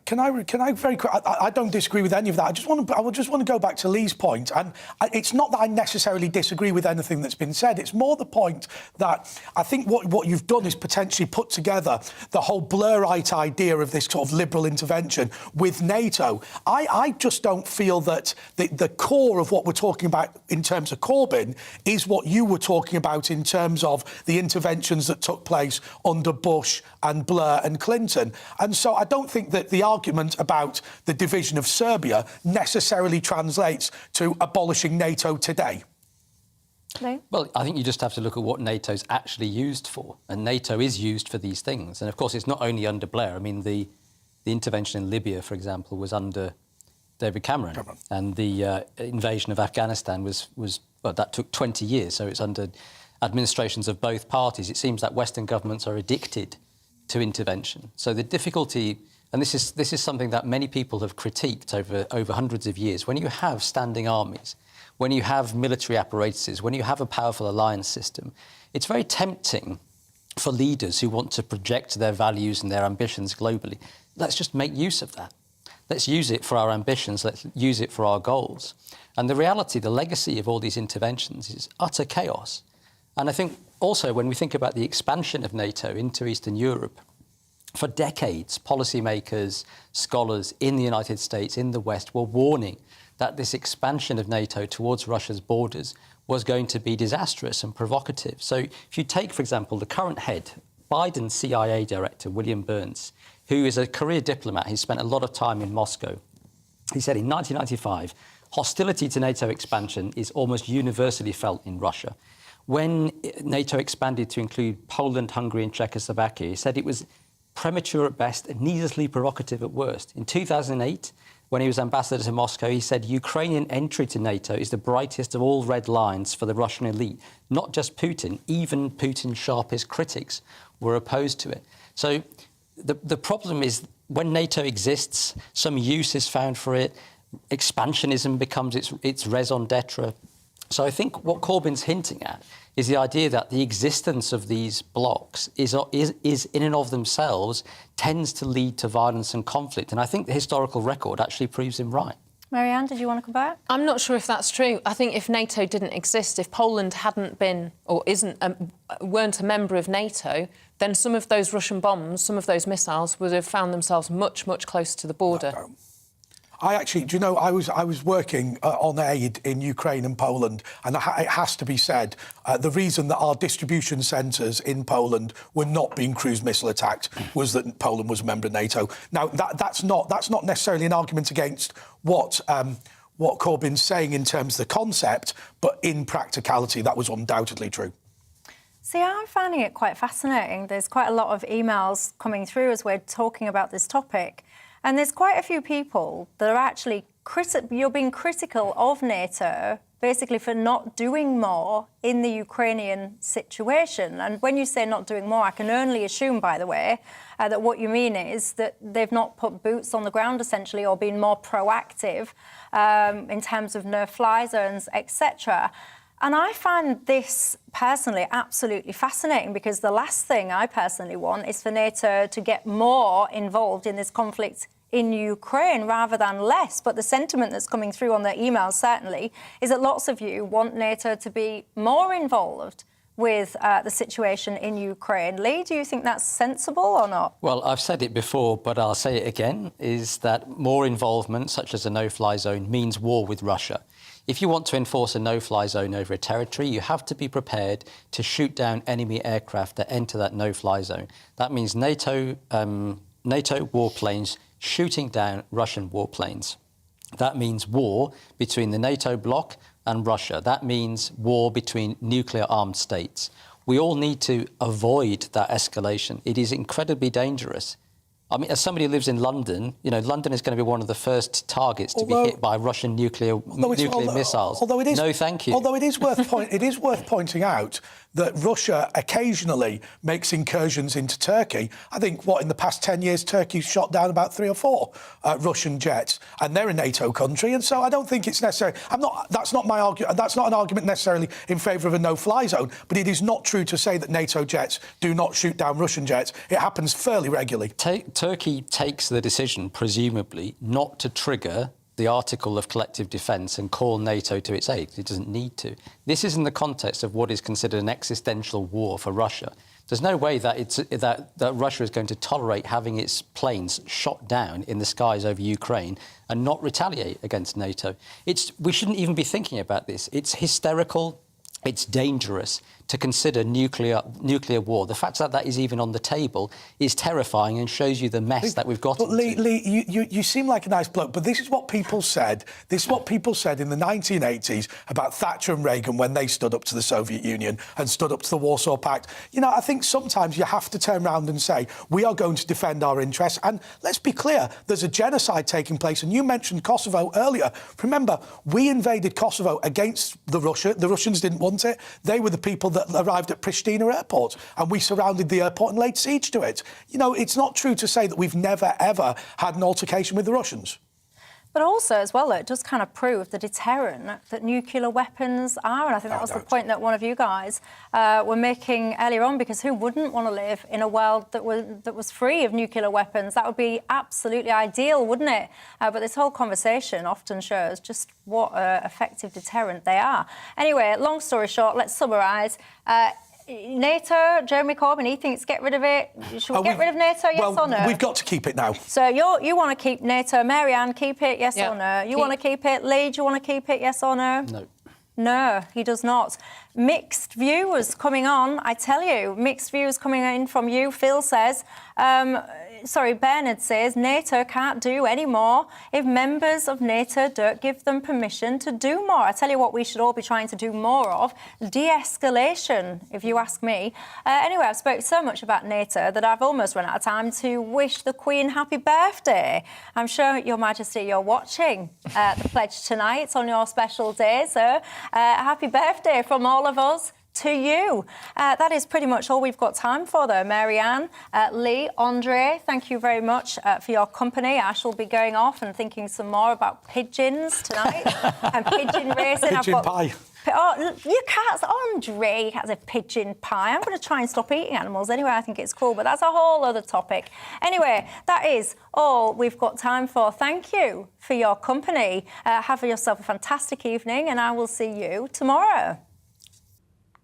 Can I very quick? I don't disagree with any of that. I just want to go back to Lee's point, and it's not that I necessarily disagree with anything that's been said. It's more the point that I think what you've done is potentially put together the whole Blairite idea of this sort of liberal intervention with NATO. I just don't feel that the core of what we're talking about in terms of Corbyn is what you were talking about in terms of the interventions that took place under Bush and Blair and Clinton. And so I don't think that the argument about the division of Serbia necessarily translates to abolishing NATO today. No? Well, I think you just have to look at what NATO's actually used for, and NATO is used for these things. And of course, it's not only under Blair. I mean, the intervention in Libya, for example, was under David Cameron. And the invasion of Afghanistan was well, that took 20 years, so it's under administrations of both parties. It seems that Western governments are addicted to intervention. So the difficulty, and this is something that many people have critiqued over hundreds of years, when you have standing armies, when you have military apparatuses, when you have a powerful alliance system, it's very tempting for leaders who want to project their values and their ambitions globally. Let's just make use of that. Let's use it for our ambitions. Let's use it for our goals. And the reality, the legacy of all these interventions is utter chaos. And I think also when we think about the expansion of NATO into Eastern Europe, for decades, policymakers, scholars in the United States, in the West, were warning that this expansion of NATO towards Russia's borders was going to be disastrous and provocative. So if you take, for example, the current head, Biden's CIA director, William Burns, who is a career diplomat, he spent a lot of time in Moscow. He said in 1995, hostility to NATO expansion is almost universally felt in Russia. When NATO expanded to include Poland, Hungary and Czechoslovakia, he said it was premature at best and needlessly provocative at worst. In 2008, when he was ambassador to Moscow, he said Ukrainian entry to NATO is the brightest of all red lines for the Russian elite. Not just Putin, even Putin's sharpest critics were opposed to it. So the problem is when NATO exists, some use is found for it, expansionism becomes its raison d'etre. So I think what Corbyn's hinting at is the idea that the existence of these blocs is in and of themselves tends to lead to violence and conflict. And I think the historical record actually proves him right. Marianne, did you want to come back? I'm not sure if that's true. I think if NATO didn't exist, if Poland hadn't been or weren't a member of NATO, then some of those Russian bombs, some of those missiles would have found themselves much, much closer to the border. No. I actually, do you know, I was working on aid in Ukraine and Poland, and it has to be said, the reason that our distribution centres in Poland were not being cruise missile attacked was that Poland was a member of NATO. Now, that's not necessarily an argument against what Corbyn's saying in terms of the concept, but in practicality, that was undoubtedly true. See, I'm finding it quite fascinating. There's quite a lot of emails coming through as we're talking about this topic. And there's quite a few people that are actually you're being critical of NATO, basically for not doing more in the Ukrainian situation. And when you say not doing more, I can only assume, by the way, that what you mean is that they've not put boots on the ground, essentially, or been more proactive in terms of no-fly zones, etc. And I find this personally absolutely fascinating because the last thing I personally want is for NATO to get more involved in this conflict in Ukraine rather than less. But the sentiment that's coming through on the emails certainly is that lots of you want NATO to be more involved. with the situation in Ukraine. Lee, do you think that's sensible or not? Well, I've said it before, but I'll say it again, is that more involvement, such as a no-fly zone, means war with Russia. If you want to enforce a no-fly zone over a territory, you have to be prepared to shoot down enemy aircraft that enter that no-fly zone. That means NATO warplanes shooting down Russian warplanes. That means war between the NATO bloc and Russia. That means war between nuclear-armed states. We all need to avoid that escalation. It is incredibly dangerous. I mean, as somebody who lives in London, you know, London is going to be one of the first targets to be hit by Russian nuclear missiles. No, thank you. Although it is worth pointing out that Russia occasionally makes incursions into Turkey. I think, in the past 10 years, Turkey's shot down about 3 or 4 Russian jets, and they're a NATO country, and so I don't think it's necessary. That's not my argument. That's not an argument necessarily in favour of a no-fly zone, but it is not true to say that NATO jets do not shoot down Russian jets. It happens fairly regularly. Turkey takes the decision, presumably, not to trigger the article of collective defence and call NATO to its aid. It doesn't need to. This is in the context of what is considered an existential war for Russia. There's no way that Russia is going to tolerate having its planes shot down in the skies over Ukraine and not retaliate against NATO. We shouldn't even be thinking about this. It's hysterical. It's dangerous to consider nuclear war. The fact that that is even on the table is terrifying and shows you the mess that we've got. But Lee, you seem like a nice bloke, but this is what people said. This is what people said in the 1980s about Thatcher and Reagan when they stood up to the Soviet Union and stood up to the Warsaw Pact. You know, I think sometimes you have to turn around and say, we are going to defend our interests. And let's be clear, there's a genocide taking place. And you mentioned Kosovo earlier. Remember, we invaded Kosovo against the Russians didn't want it. They were the people that arrived at Pristina airport, and we surrounded the airport and laid siege to it. You know, it's not true to say that we've never, ever had an altercation with the Russians. But also, as well, it does kind of prove the deterrent that nuclear weapons are. And I think that was the point that one of you guys were making earlier on, because who wouldn't want to live in a world that was free of nuclear weapons? That would be absolutely ideal, wouldn't it? But this whole conversation often shows just what an effective deterrent they are. Anyway, long story short, let's summarise. NATO, Jeremy Corbyn, he thinks get rid of it. Should we get rid of NATO, yes or no? We've got to keep it now. So you want to keep NATO. Mary-Anne, keep it, yes or no? You want to keep it. Lee, do you want to keep it, yes or no? No. No, he does not. Mixed views coming on, I tell you. Mixed views coming in from you. Phil says... Bernard says NATO can't do any more if members of NATO don't give them permission to do more. I tell you what we should all be trying to do more of, de-escalation, if you ask me. Anyway, I've spoken so much about NATO that I've almost run out of time to wish the Queen happy birthday. I'm sure, Your Majesty, you're watching the pledge tonight on your special day, so happy birthday from all of us to you. That is pretty much all we've got time for, though. Mary-Anne, Lee, Andre, thank you very much for your company. I shall be going off and thinking some more about pigeons tonight and pigeon racing. Pigeon pie. Oh, you can't, Andre, you can't say pigeon pie. I'm going to try and stop eating animals anyway. I think it's cool, but that's a whole other topic. Anyway, that is all we've got time for. Thank you for your company. Have yourself a fantastic evening, and I will see you tomorrow.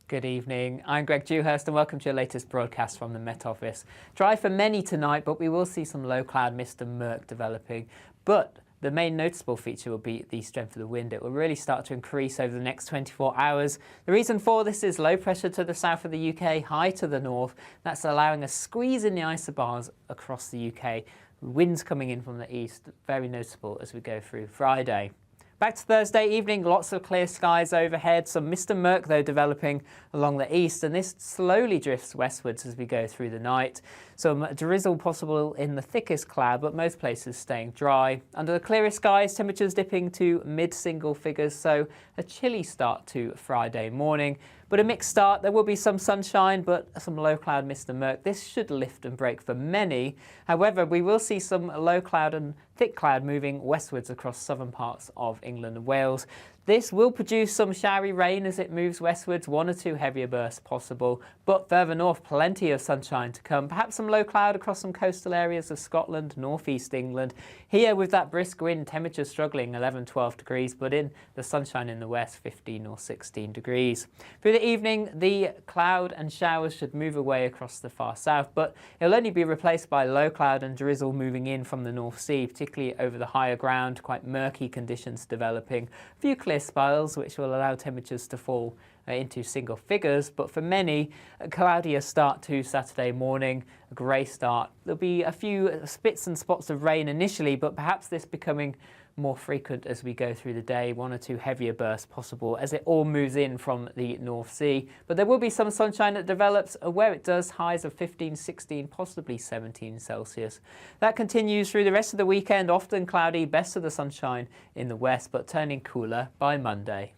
Good evening. I'm Greg Dewhurst and welcome to your latest broadcast from the Met Office. Dry for many tonight, but we will see some low cloud mist and murk developing. But the main noticeable feature will be the strength of the wind. It will really start to increase over the next 24 hours. The reason for this is low pressure to the south of the UK, high to the north. That's allowing a squeeze in the isobars across the UK. Winds coming in from the east, very noticeable as we go through Friday. Back to Thursday evening, lots of clear skies overhead, some mist and murk though developing along the east, and this slowly drifts westwards as we go through the night. Some drizzle possible in the thickest cloud, but most places staying dry. Under the clearest skies, temperatures dipping to mid-single figures, so a chilly start to Friday morning. But a mixed start. There will be some sunshine, but some low cloud mist and murk. This should lift and break for many. However, we will see some low cloud and thick cloud moving westwards across southern parts of England and Wales. This will produce some showery rain as it moves westwards, 1 or 2 heavier bursts possible, but further north plenty of sunshine to come, perhaps some low cloud across some coastal areas of Scotland, northeast England. Here with that brisk wind, temperatures struggling 11-12 degrees, but in the sunshine in the west 15 or 16 degrees. Through the evening the cloud and showers should move away across the far south, but it'll only be replaced by low cloud and drizzle moving in from the North Sea, particularly over the higher ground, quite murky conditions developing. A few clear spells which will allow temperatures to fall into single figures, but for many, a cloudier start to Saturday morning, a grey start. There'll be a few spits and spots of rain initially, but perhaps this becoming more frequent as we go through the day, 1 or 2 heavier bursts possible as it all moves in from the North Sea. But there will be some sunshine that develops where it does, highs of 15, 16, possibly 17 Celsius. That continues through the rest of the weekend, often cloudy, best of the sunshine in the west, but turning cooler by Monday.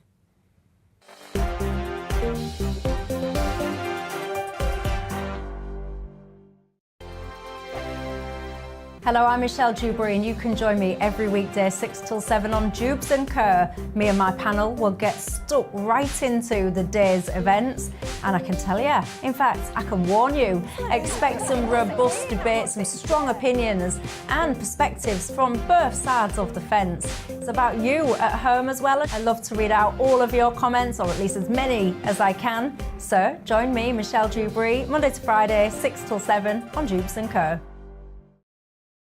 Hello, I'm Michelle Dewberry, and you can join me every weekday 6 till 7 on Dewbs and Kerr. Me and my panel will get stuck right into the day's events, and I can tell you, in fact, I can warn you, expect some robust debates, some strong opinions and perspectives from both sides of the fence. It's about you at home as well. I love to read out all of your comments, or at least as many as I can. So join me, Michelle Dewberry, Monday to Friday, 6 till 7 on Dewbs and Kerr.